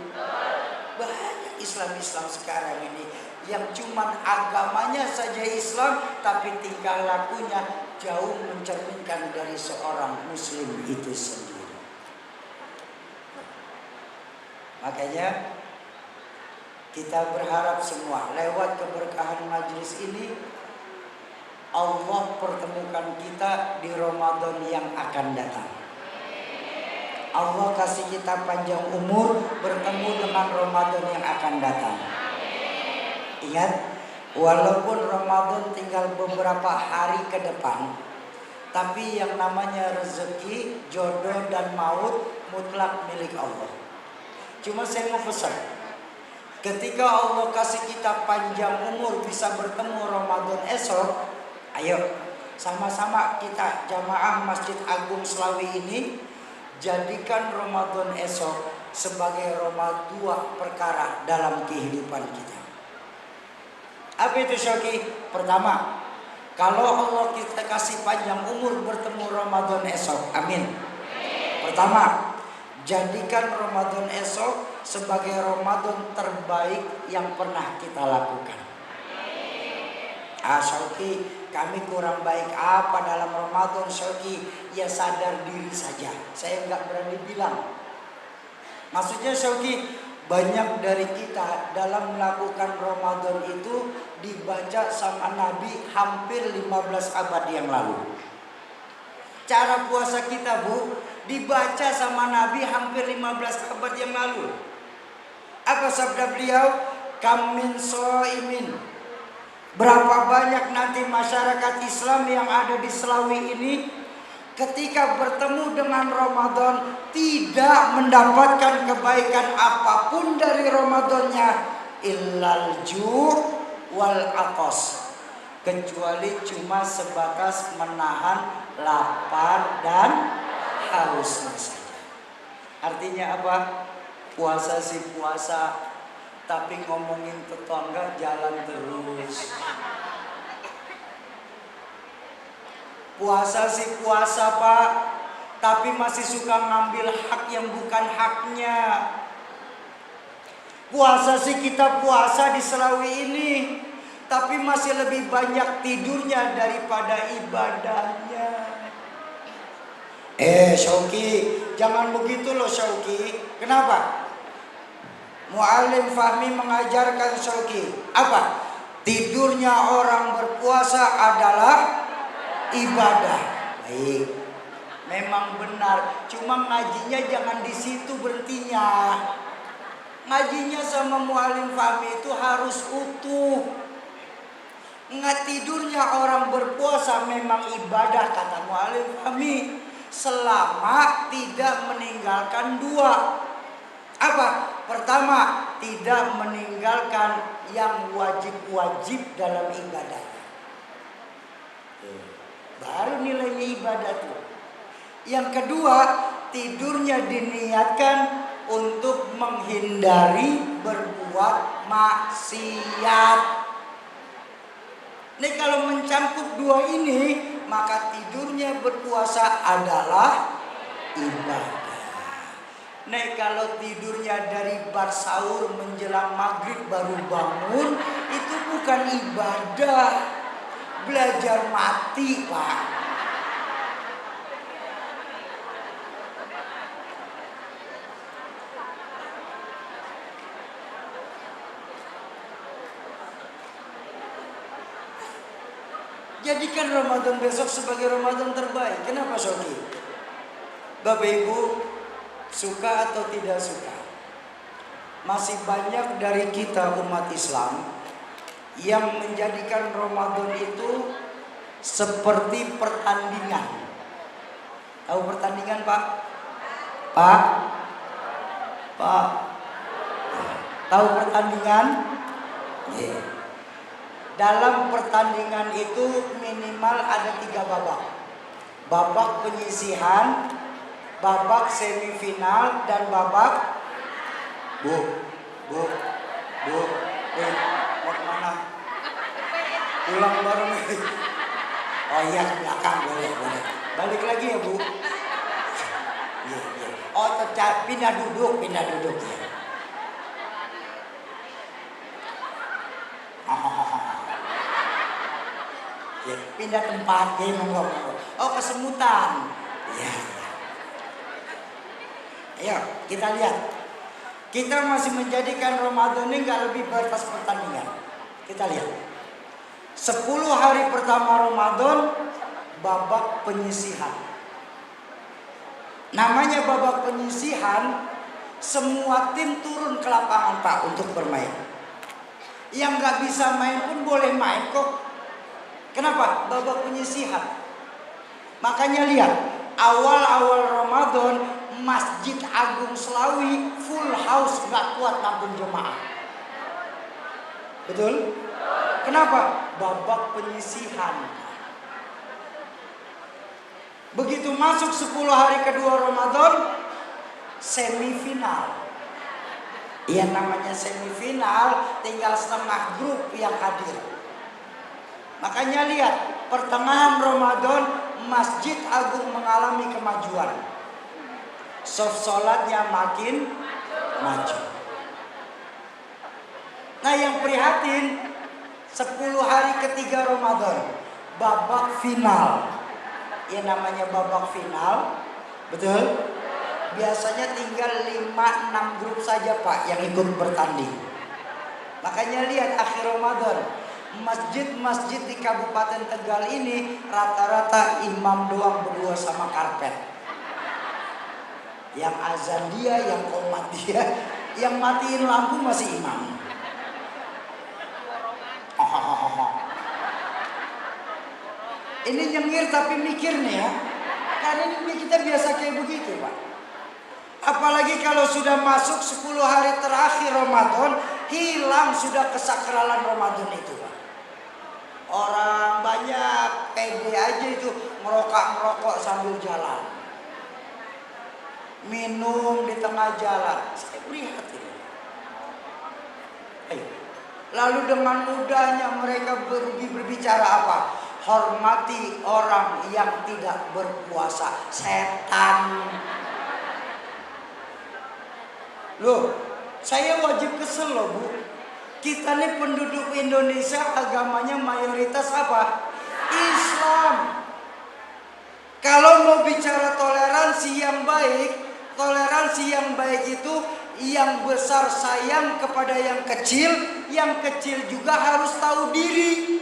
Banyak Islam-Islam sekarang ini yang cuman agamanya saja Islam, tapi tingkah lakunya jauh mencerminkan dari seorang muslim itu sendiri. Makanya kita berharap semua lewat keberkahan majelis ini Allah pertemukan kita di Ramadan yang akan datang. Allah kasih kita panjang umur bertemu dengan Ramadan yang akan datang. Ingat, walaupun Ramadan tinggal beberapa hari ke depan, tapi yang namanya rezeki, jodoh dan maut mutlak milik Allah. Cuma saya mau pesan, ketika Allah kasih kita panjang umur bisa bertemu Ramadan esok, ayo Sama-sama kita jamaah Masjid Agung Slawi ini jadikan Ramadan esok sebagai dua perkara dalam kehidupan kita. Apa itu Syauki? Pertama, kalau Allah kita kasih panjang umur bertemu Ramadan esok, amin. Pertama, jadikan Ramadan esok sebagai Ramadan terbaik yang pernah kita lakukan. Syauki, kami kurang baik apa dalam Ramadan Syauki? Ya sadar diri saja. Saya nggak berani bilang. Maksudnya Syauki, banyak dari kita dalam melakukan Ramadan itu dibaca sama Nabi hampir 15 abad yang lalu. Cara puasa kita Bu, dibaca sama Nabi hampir 15 abad yang lalu. Apa sabda beliau? Kam min shaimin. Berapa banyak nanti masyarakat Islam yang ada di Slawi ini ketika bertemu dengan Ramadan tidak mendapatkan kebaikan apapun dari Ramadannya illal ju' wal atos, kecuali cuma sebatas menahan lapar dan hausnya saja. Artinya apa? Puasa sih puasa, tapi ngomongin tetangga jalan terus. Puasa sih puasa Pak, tapi masih suka ngambil hak yang bukan haknya. Puasa sih kita puasa di Slawi ini, tapi masih lebih banyak tidurnya daripada ibadahnya. Syauki, jangan begitu loh Syauki. Kenapa? Mu'alim Fahmi mengajarkan Syauki apa? Tidurnya orang berpuasa adalah ibadah. Baik, memang benar. Cuma ngajinya jangan di situ berhentinya. Ngajinya sama Mu'alim Fahmi itu harus utuh. Tidurnya orang berpuasa memang ibadah kata Mu'alim Fahmi, selama tidak meninggalkan dua. Apa? Pertama, tidak meninggalkan yang wajib-wajib dalam ibadah. Baru nilainya ibadah tuh. Yang kedua, tidurnya diniatkan untuk menghindari berbuat maksiat. Nih kalau mencakup dua ini, maka tidurnya berpuasa adalah ibadah. Nih kalau tidurnya dari bar sahur menjelang maghrib baru bangun, itu bukan ibadah, belajar mati Pak. Jadikan Ramadan besok sebagai Ramadan terbaik. Kenapa Syauki? Bapak Ibu, suka atau tidak suka, masih banyak dari kita umat Islam yang menjadikan Ramadan itu seperti pertandingan. Tahu pertandingan Pak? Pak? Pak? Tahu pertandingan? Yeah. Dalam pertandingan itu minimal ada 3 babak. Babak penyisihan, babak semifinal, dan babak Bu, mau kemana? Pulang bareng. Oh iya, ke belakang boleh. Balik lagi ya Bu. Iya. Oh, pindah duduk ya. Ya, pindah tempat ya, monggo. Oh, kesemutan. Ya. Ayo, kita lihat. Kita masih menjadikan Ramadan ini nggak lebih batas pertandingan. Kita lihat. 10 hari pertama Ramadan, babak penyisihan. Namanya babak penyisihan, semua tim turun ke lapangan Pak untuk bermain. Yang nggak bisa main pun boleh main kok. Kenapa? Babak penyisihan. Makanya lihat, awal-awal Ramadan Masjid Agung Slawi full house, nggak kuat nampung jemaah. Betul? Kenapa? Babak penyisihan. Begitu masuk 10 hari kedua Ramadan, semifinal. Yang namanya semifinal tinggal setengah grup yang hadir. Makanya lihat, pertengahan Ramadan Masjid Agung mengalami kemajuan. Soft sholatnya makin maju. Nah yang prihatin, 10 hari ketiga Ramadan, babak final. Yang namanya babak final, betul? Biasanya tinggal 5-6 grup saja Pak yang ikut bertanding. Makanya lihat akhir Ramadan, masjid-masjid di Kabupaten Tegal ini rata-rata imam doang berdua sama karpet. Yang azan dia, yang qomat dia, yang matiin lampu masih imam. Ini nyengir tapi mikir nih ya. Karena ini kita biasa kayak begitu Pak. Apalagi kalau sudah masuk 10 hari terakhir Ramadan, hilang sudah kesakralan Ramadan itu Pak. Orang banyak pede aja itu merokok sambil jalan, minum di tengah jalan. Saya prihatin. Lalu dengan mudahnya mereka berbicara apa? Hormati orang yang tidak berpuasa. Setan. Loh, saya wajib kesel loh Bu. Kita nih penduduk Indonesia agamanya mayoritas apa? Islam. Kalau mau bicara toleransi yang baik itu yang besar sayang kepada yang kecil juga harus tahu diri.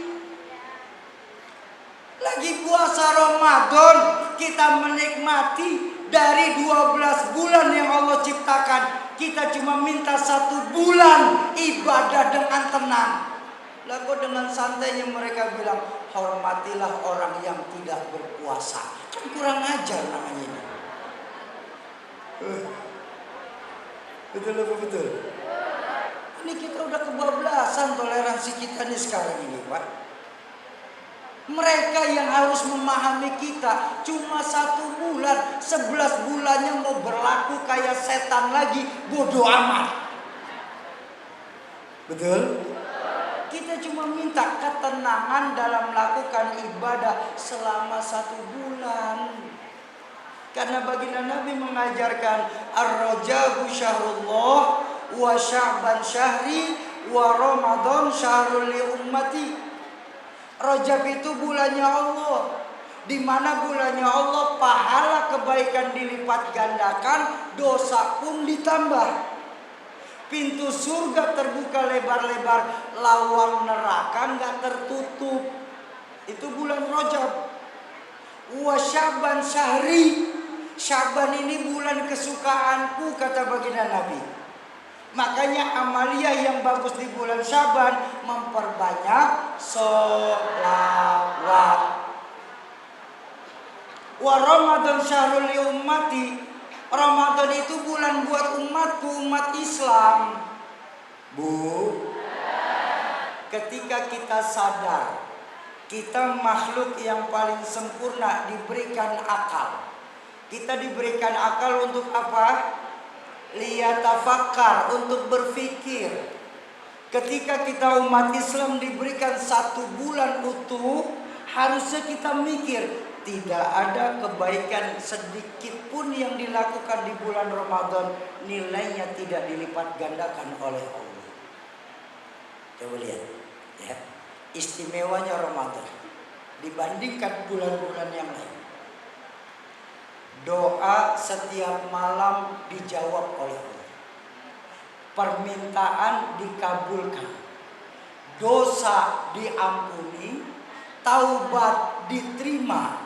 Lagi puasa Ramadan, kita menikmati dari 12 bulan yang Allah ciptakan. Kita cuma minta 1 bulan ibadah dengan tenang. Lalu dengan santainya mereka bilang, hormatilah orang yang tidak berpuasa. Kan kurang ajar namanya ini. Betul apa betul? Ini kita udah kebablasan toleransi kita nih sekarang ini Pak. Mereka yang harus memahami kita cuma 1 bulan, 11 bulannya mau berlaku kayak setan lagi, bodoh amat. Betul? Kita cuma minta ketenangan dalam melakukan ibadah selama 1 bulan. Karena baginda Nabi mengajarkan ar-rajabu syahrullah wa sya'ban syahri wa ramadan syahrul li ummati. Rajab itu bulannya Allah, di mana bulannya Allah pahala kebaikan dilipat gandakan, dosa pun ditambah. Pintu surga terbuka lebar-lebar, lawang neraka nggak tertutup. Itu bulan Rajab. Wa Sya'ban syahri, Sya'ban ini bulan kesukaanku kata baginda Nabi. Makanya amalia yang bagus di bulan Sya'ban memperbanyak sholawat. Wa Ramadan syahrul li ummati, Ramadan itu bulan buat umatku, umat Islam. Bu, ketika kita sadar kita makhluk yang paling sempurna diberikan akal. Kita diberikan akal untuk apa? Liyatafakkar, untuk berpikir. Ketika kita umat Islam diberikan 1 bulan utuh, harusnya kita mikir, tidak ada kebaikan sedikit pun yang dilakukan di bulan Ramadan nilainya tidak dilipat gandakan oleh Allah. Coba lihat ya, istimewanya Ramadan dibandingkan bulan-bulan yang lain. Doa setiap malam dijawab oleh Allah. Permintaan dikabulkan. Dosa diampuni. Taubat diterima.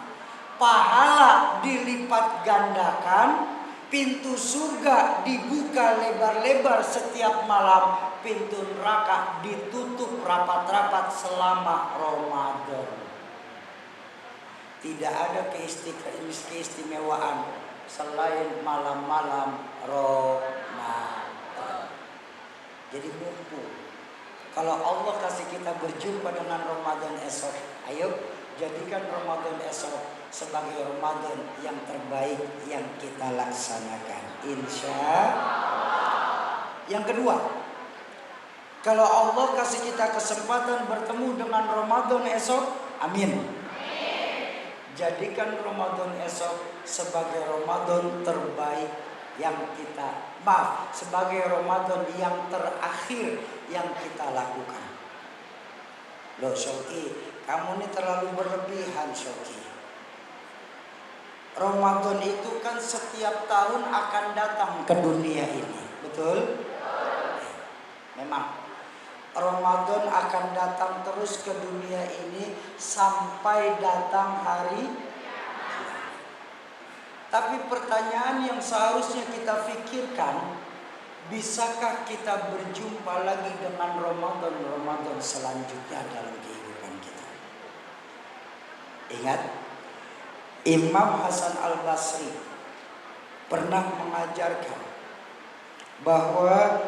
Pahala dilipat gandakan. Pintu surga dibuka lebar-lebar setiap malam. Pintu neraka ditutup rapat-rapat selama Ramadan. Tidak ada keistimewaan selain malam-malam Ramadan. Jadi mumpung kalau Allah kasih kita berjumpa dengan Ramadan esok, ayo Jadikan Ramadan esok sebagai Ramadan yang terbaik yang kita laksanakan, insya. Yang kedua, kalau Allah kasih kita kesempatan bertemu dengan Ramadan esok, amin. Jadikan Ramadan esok sebagai Ramadan terbaik yang kita, sebagai Ramadan yang terakhir yang kita lakukan. Loh Shoki, kamu ini terlalu berlebihan Shoki. Ramadan itu kan setiap tahun akan datang ke dunia ini, betul? Memang Ramadan akan datang terus ke dunia ini sampai datang hari. Tapi pertanyaan yang seharusnya kita pikirkan, bisakah kita berjumpa lagi dengan Ramadan selanjutnya dalam kehidupan kita? Ingat, Imam Hasan Al-Basri pernah mengajarkan bahwa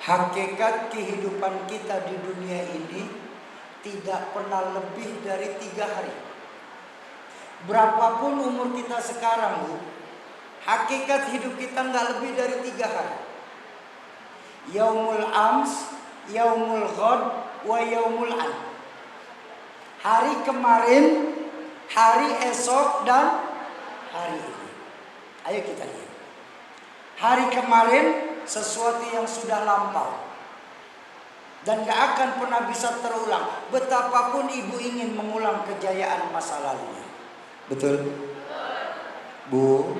hakikat kehidupan kita di dunia ini tidak pernah lebih dari 3 hari. Berapapun umur kita sekarang, Bu, hakikat hidup kita nggak lebih dari 3 hari. Yaumul ams, yaumul ghad, wa yaumul an. Hari kemarin, hari esok, dan hari ini. Ayo kita lihat. Hari kemarin sesuatu yang sudah lampau dan gak akan pernah bisa terulang. Betapapun ibu ingin mengulang kejayaan masa lalunya. Betul? Bu?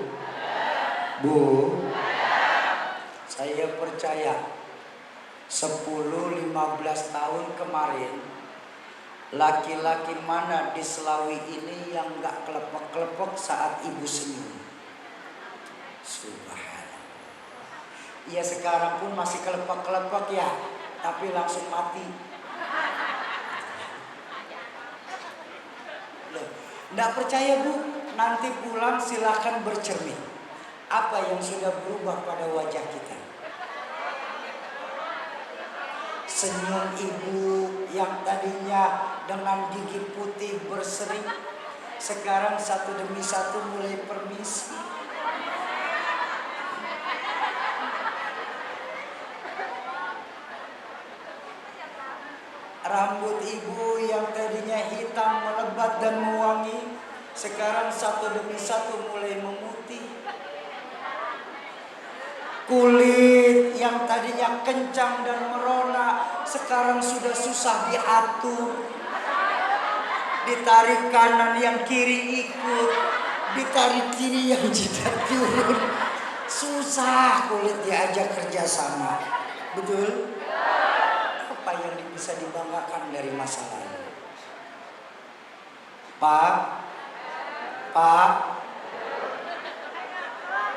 Saya percaya 10-15 tahun kemarin, laki-laki mana di Selawi ini yang gak kelepek-kelepek saat ibu senyum? Subhanallah. Ya sekarang pun masih kelepek-kelepek ya, tapi langsung mati. Loh, nggak percaya Bu? Nanti pulang silakan bercermin. Apa yang sudah berubah pada wajah kita? Senyum ibu yang tadinya dengan gigi putih berseri, sekarang satu demi satu mulai permisi. Rambut ibu yang tadinya hitam melebat dan mewangi, sekarang satu demi satu mulai memutih. Kulit yang tadinya kencang dan merona, sekarang sudah susah diatur. Ditarik kanan yang kiri ikut, ditarik kiri yang tidak turun. Susah kulit diajak kerjasama. Betul? Apa yang bisa dibanggakan dari masa lalu? Pak,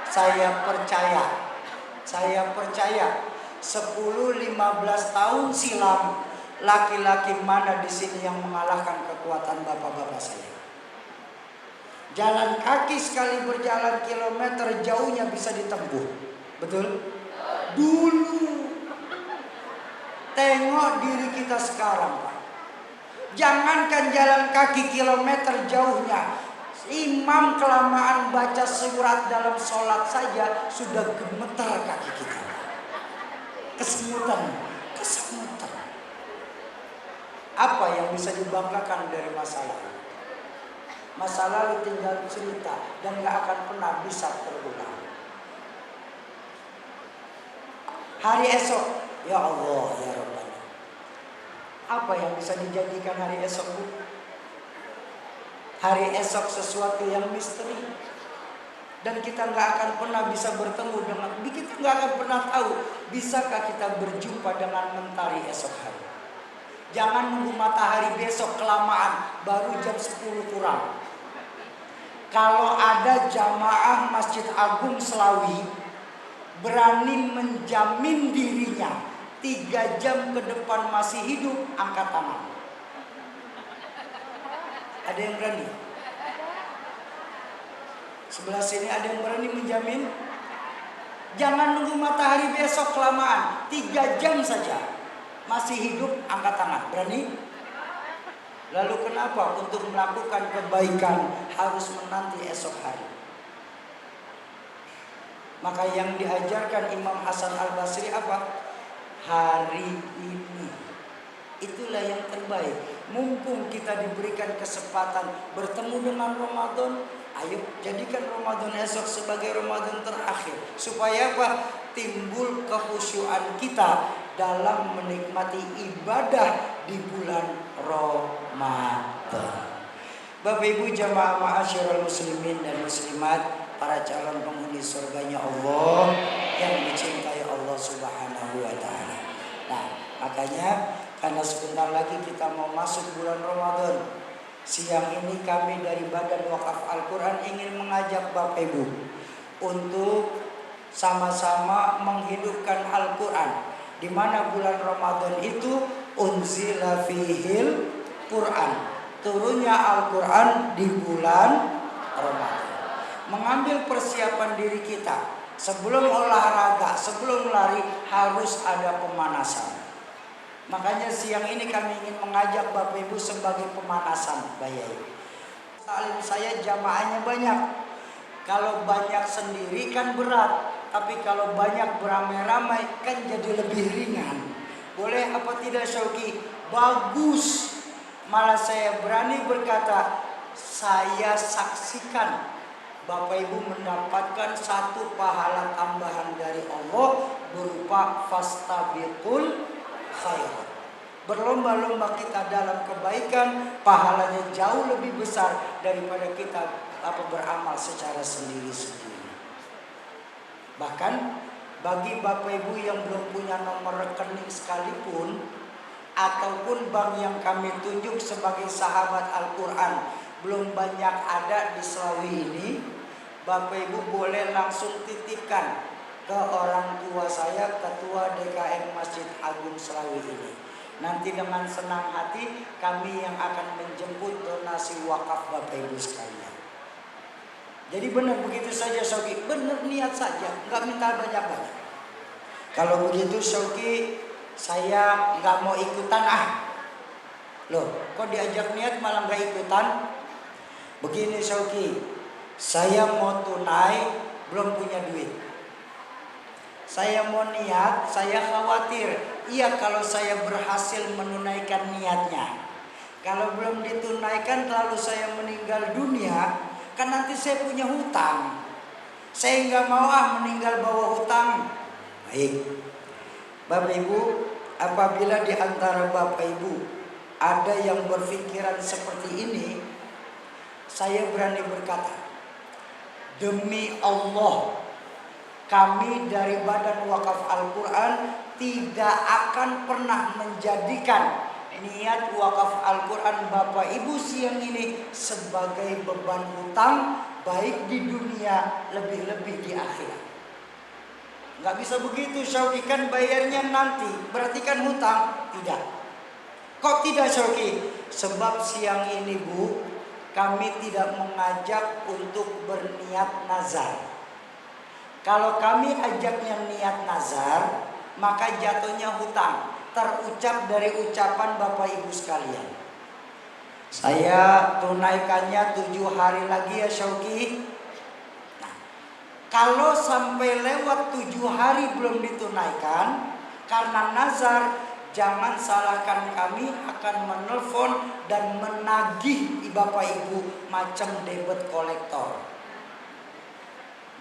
saya percaya 10-15 tahun silam, laki-laki mana di sini yang mengalahkan kekuatan bapak-bapak saya? Jalan kaki sekali berjalan kilometer jauhnya bisa ditempuh. Betul? Dulu. Tengok diri kita sekarang, Pak. Jangankan jalan kaki kilometer jauhnya, imam kelamaan baca surat dalam sholat saja sudah gemetar kaki kita. Kesemutan. Apa yang bisa dibanggakan dari masa lalu? Masa lalu tinggal cerita dan gak akan pernah bisa terulang. Hari esok, ya Allah, ya Rabbana. Apa yang bisa dijadikan hari esok, Bu? Hari esok sesuatu yang misteri. Dan kita nggak akan pernah bisa bertemu dengan, kita nggak akan pernah tahu bisakah kita berjumpa dengan mentari esok hari. Jangan nunggu matahari besok kelamaan, baru jam 10 kurang. Kalau ada jamaah Masjid Agung Selawi berani menjamin dirinya 3 jam ke depan masih hidup, angkat tangan. Ada yang berani? Sebelah sini ada yang berani menjamin? Jangan nunggu matahari besok kelamaan, 3 jam saja masih hidup, angkat tangan. Berani? Lalu kenapa untuk melakukan kebaikan harus menanti esok hari? Maka yang diajarkan Imam Hasan Al-Basri apa? Hari ini. Itulah yang terbaik. Mumpung kita diberikan kesempatan bertemu dengan Ramadan, ayo jadikan Ramadan esok sebagai Ramadan terakhir. Supaya apa? Timbul kekhusyuan kita dalam menikmati ibadah di bulan Ramadan. Bapak Ibu jamaah ma'asyiral muslimin dan muslimat, para calon penghuni surganya Allah yang dicintai Allah Subhanahu wa taala. Nah, makanya karena sebentar lagi kita mau masuk bulan Ramadan, siang ini kami dari Badan Wakaf Al-Quran ingin mengajak Bapak Ibu untuk sama-sama menghidupkan Al-Quran, di mana bulan Ramadan itu unzila fihil Quran, turunnya Al-Quran di bulan Ramadan. Mengambil persiapan diri kita sebelum olahraga, sebelum lari harus ada pemanasan. Makanya siang ini kami ingin mengajak Bapak Ibu sebagai pemanasan. Bayai, taklim saya jamaahnya banyak. Kalau banyak sendiri kan berat, tapi kalau banyak beramai-ramai kan jadi lebih ringan. Boleh apa tidak Syauki? Bagus. Malah saya berani berkata, saya saksikan Bapak Ibu mendapatkan satu pahala tambahan dari Allah berupa fastabiqul khairat. Berlomba-lomba kita dalam kebaikan, pahalanya jauh lebih besar daripada kita beramal secara sendiri-sendiri. Bahkan bagi Bapak Ibu yang belum punya nomor rekening sekalipun, ataupun bank yang kami tunjuk sebagai sahabat Al-Quran belum banyak ada di Selawi ini, Bapak Ibu boleh langsung titipkan ke orang tua saya, Ketua DKM Masjid Agung Selawi ini. Nanti dengan senang hati kami yang akan menjemput donasi wakaf Bapak Ibu sekalian. Jadi benar begitu saja Syauki, benar niat saja, nggak minta banyak-banyak. Kalau begitu Syauki, saya nggak mau ikutan Loh, kok diajak niat malah nggak ikutan? Begini Syauki, saya mau tunai belum punya duit. Saya mau niat, saya khawatir. Iya kalau saya berhasil menunaikan niatnya. Kalau belum ditunaikan lalu saya meninggal dunia, kan nanti saya punya hutang. Saya nggak mau meninggal bawa hutang. Baik, Bapak Ibu, apabila di antara Bapak Ibu ada yang berpikiran seperti ini, saya berani berkata, demi Allah, kami dari Badan Wakaf Al-Quran tidak akan pernah menjadikan niat wakaf Al-Quran Bapak Ibu siang ini sebagai beban hutang, baik di dunia lebih-lebih di akhirat. Nggak bisa begitu Syauki, kan bayarnya nanti, berarti kan hutang. Tidak. Kok tidak Syauki? Sebab siang ini Bu, kami tidak mengajak untuk berniat nazar. Kalau kami ajaknya niat nazar, maka jatuhnya hutang, terucap dari ucapan Bapak Ibu sekalian. Saya tunaikannya 7 hari lagi ya Syauki. Nah, kalau sampai lewat 7 hari belum ditunaikan karena nazar, jangan salahkan kami akan menelpon dan menagih Bapak Ibu macam debit kolektor.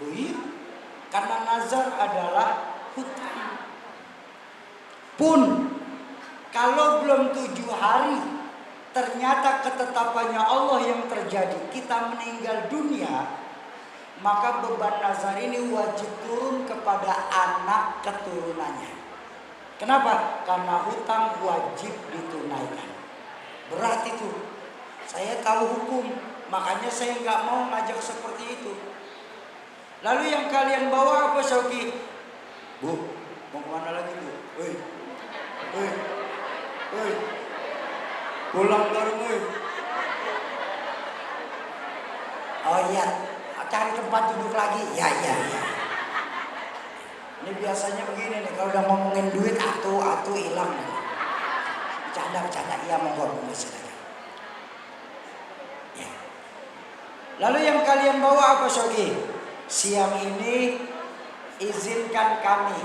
Bu, karena nazar adalah hutang. Pun kalau belum 7 hari ternyata ketetapannya Allah yang terjadi, kita meninggal dunia, maka beban nazar ini wajib turun kepada anak keturunannya. Kenapa? Karena hutang wajib ditunaikan. Berat itu. Saya tahu hukum, makanya saya nggak mau ngajak seperti itu. Lalu yang kalian bawa apa Syauki? Bu, mau kemana lagi Bu? Woi, pulang bareng woi. Oh iya, cari tempat duduk lagi. Ya. Ini biasanya begini nih, kalau udah ngomongin duit atu hilang. Bercanda, iya monggo silakan. Lalu yang kalian bawa apa Syoki? Siang ini izinkan kami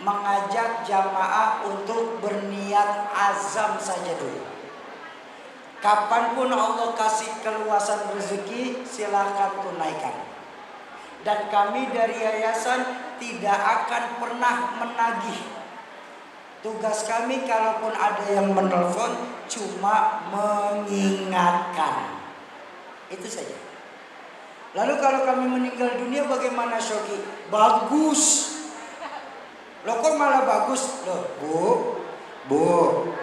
mengajak jamaah untuk berniat azam saja dulu. Kapanpun Allah kasih keluasan rezeki, silahkan tunaikan. Dan kami dari yayasan tidak akan pernah menagih. Tugas kami kalaupun ada yang menelpon cuma mengingatkan. Itu saja. Lalu kalau kami meninggal dunia bagaimana Syoki? Bagus. Loh kok malah bagus? Loh Bu.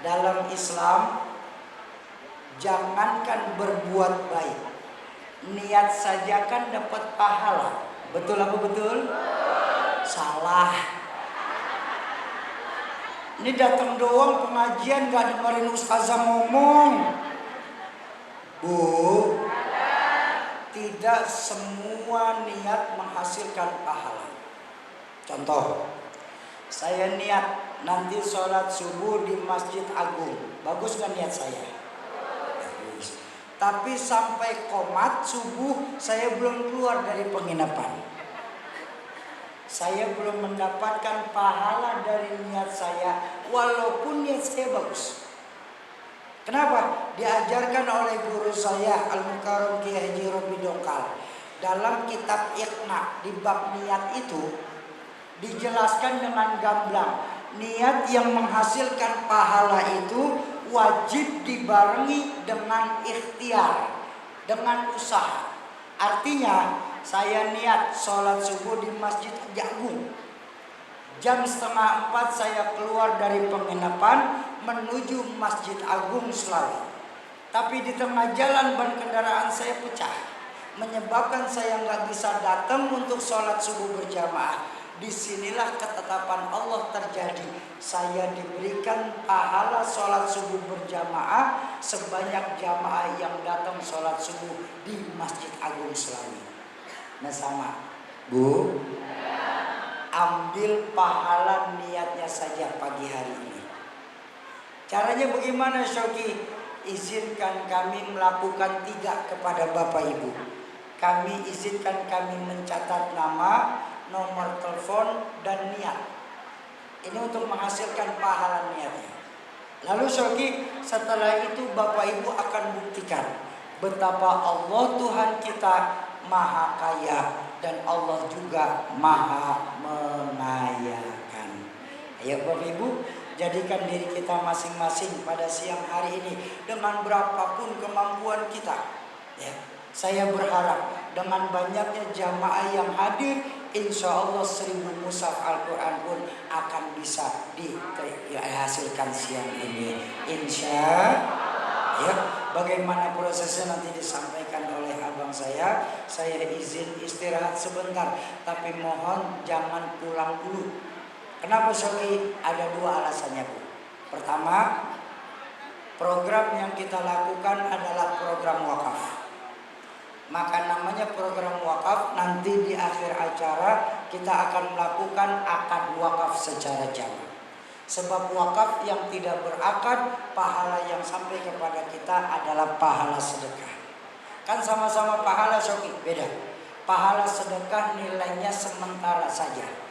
Dalam Islam jangankan berbuat baik, niat saja kan dapat pahala. Betul apa betul? Salah. Ini datang doang pengajian gak dengerin ustazah ngomong. Bu, tidak semua niat menghasilkan pahala. Contoh, saya niat nanti sholat subuh di Masjid Agung. Bagus kan niat saya? Bagus. Tapi sampai qomat subuh saya belum keluar dari penginapan. Saya belum mendapatkan pahala dari niat saya, walaupun niat saya bagus. Kenapa? Diajarkan oleh guru saya Al-Mukarram Kiai Haji Robi Dongkal. Dalam kitab Iqna di bab niat itu dijelaskan dengan gamblang. Niat yang menghasilkan pahala itu wajib dibarengi dengan ikhtiar, dengan usaha. Artinya saya niat sholat subuh di Masjid Agung. Jam 3:30 saya keluar dari penginapan menuju Masjid Agung Slawi. Tapi di tengah jalan ban kendaraan saya pecah, menyebabkan saya nggak bisa datang untuk sholat subuh berjamaah. Disinilah ketetapan Allah terjadi. Saya diberikan pahala sholat subuh berjamaah sebanyak jamaah yang datang sholat subuh di Masjid Agung Slawi. Nah sama, Bu, ambil pahala niatnya saja pagi hari ini. Caranya bagaimana Syoki? Izinkan kami melakukan 3 kepada Bapak Ibu. Kami izinkan kami mencatat nama, nomor telepon, dan niat. Ini untuk menghasilkan pahala niatnya. Lalu Syoki, setelah itu Bapak Ibu akan buktikan betapa Allah Tuhan kita Maha Kaya dan Allah juga Maha Mengayakan. Ayo Bapak Ibu, jadikan diri kita masing-masing pada siang hari ini dengan berapapun kemampuan kita. Ya, saya berharap dengan banyaknya jamaah yang hadir, insya Allah 1000 mushaf Al-Quran pun akan bisa dihasilkan siang ini. Insya ya, bagaimana prosesnya nanti disampaikan oleh abang saya. Saya izin istirahat sebentar, tapi mohon jangan pulang dulu. Kenapa Syoki? Ada 2 alasannya Bu. Pertama, program yang kita lakukan adalah program wakaf. Maka namanya program wakaf. Nanti di akhir acara kita akan melakukan akad wakaf secara jamaah. Sebab wakaf yang tidak berakad, pahala yang sampai kepada kita adalah pahala sedekah. Kan sama-sama pahala Syoki, beda. Pahala sedekah nilainya sementara saja.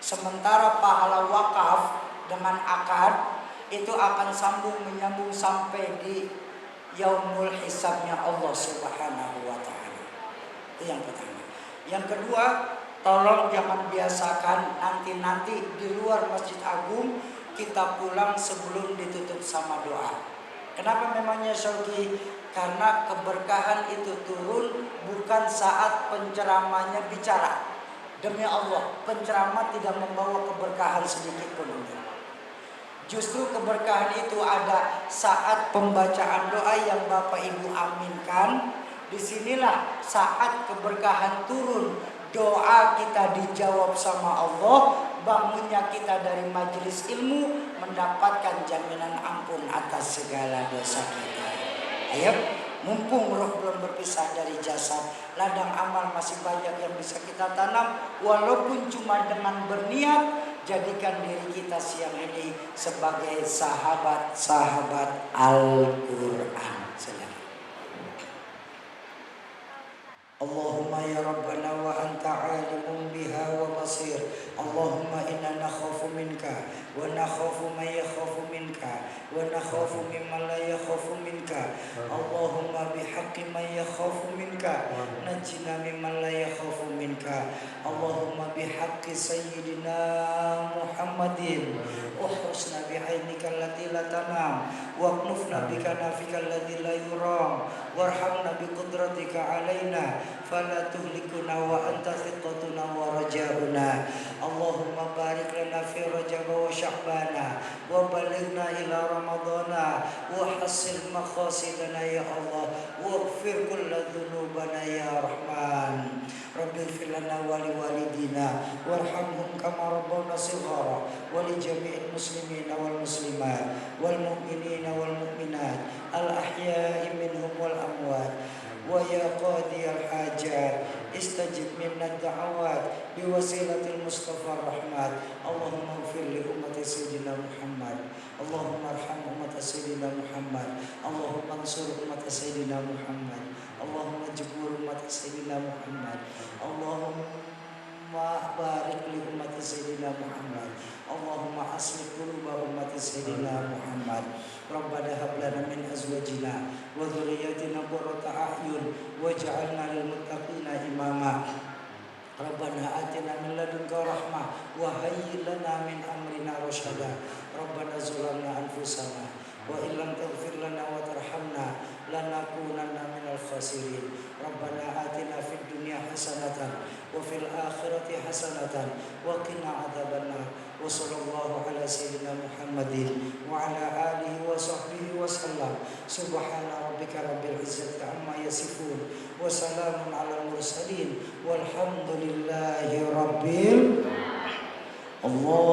Sementara pahala wakaf dengan akad itu akan sambung menyambung sampai di yaumul hisabnya Allah Subhanahu wa taala. Itu yang pertama. Yang kedua, tolong jangan biasakan nanti di luar Masjid Agung kita pulang sebelum ditutup sama doa. Kenapa memangnya Syoki? Karena keberkahan itu turun bukan saat penceramahnya bicara. Demi Allah, penceramah tidak membawa keberkahan sedikit pun. Justru keberkahan itu ada saat pembacaan doa yang Bapak Ibu aminkan. Disinilah saat keberkahan turun. Doa kita dijawab sama Allah, bangunnya kita dari majelis ilmu mendapatkan jaminan ampun atas segala dosa kita. Ayo, mumpung roh belum berpisah dari jasad, ladang amal masih banyak yang bisa kita tanam. Walaupun cuma dengan berniat, jadikan diri kita siang ini sebagai sahabat-sahabat Al-Quran. yakhafu mimman la yakhafu minka. Allahumma bihaqqi man yakhafu minka najjina mimman la yakhafu minka. Allahumma bihaqqi sayyidina Muhammadin uhrusna bi'ainika allati la tanam waqnufna bikanafika alladhi la yuram warhamna biqudratika alaina fala tuhlikuna wa anta thiqatuna wa rajauna. Allahumma barik lana fi Rajab wa Sya'bana wa balighna ila Ramadana wa hassil maqasidana ya Allah waghfir kulla dhunubana ya Rahman. Rabbi ighfir lana wa liwalidina warhamhum kama rabbawna shighara wa li jami'il muslimina wal muslimat wal mu'minina wal mu'minat al ahya'i minhum wal amwat. Wa ya qadiyal hajat istajib minna da'awat biwasilatil Mustafa rahmat. Allahumma ighfir li ummati sayyidina Muhammad. Allahumma arham ummati sayyidina Muhammad. Allahumma ansur ummati sayyidina Muhammad. Allahumma jibur ummati sayyidina Muhammad. Allahumma barik li ummati sayyidina Muhammad. Allahumma aslih quluba ummati sayyidina Muhammad. Rabbana hab lana min azwajina wa dhurriyyatina qurrata a'yun waj'alna lil muttaqina imama. Rabbana atina min ladunka rahmah wa hayyi lana min amrina rasyada. Rabbana zalamna anfusana wa illam taghfir lana wa tarhamna lanakunanna minal khasirin. Rabbana atina fid dunya hasanatan wa fil akhirati hasanatan wa qina adzabannar. Wa sallallahu ala sayyidina Muhammadin wa ala alihi wa sahbihi wa sallam. Subhana rabbika rabbil izzati amma yasifun wa salamun alal mursalin walhamdulillahi rabbil Allah.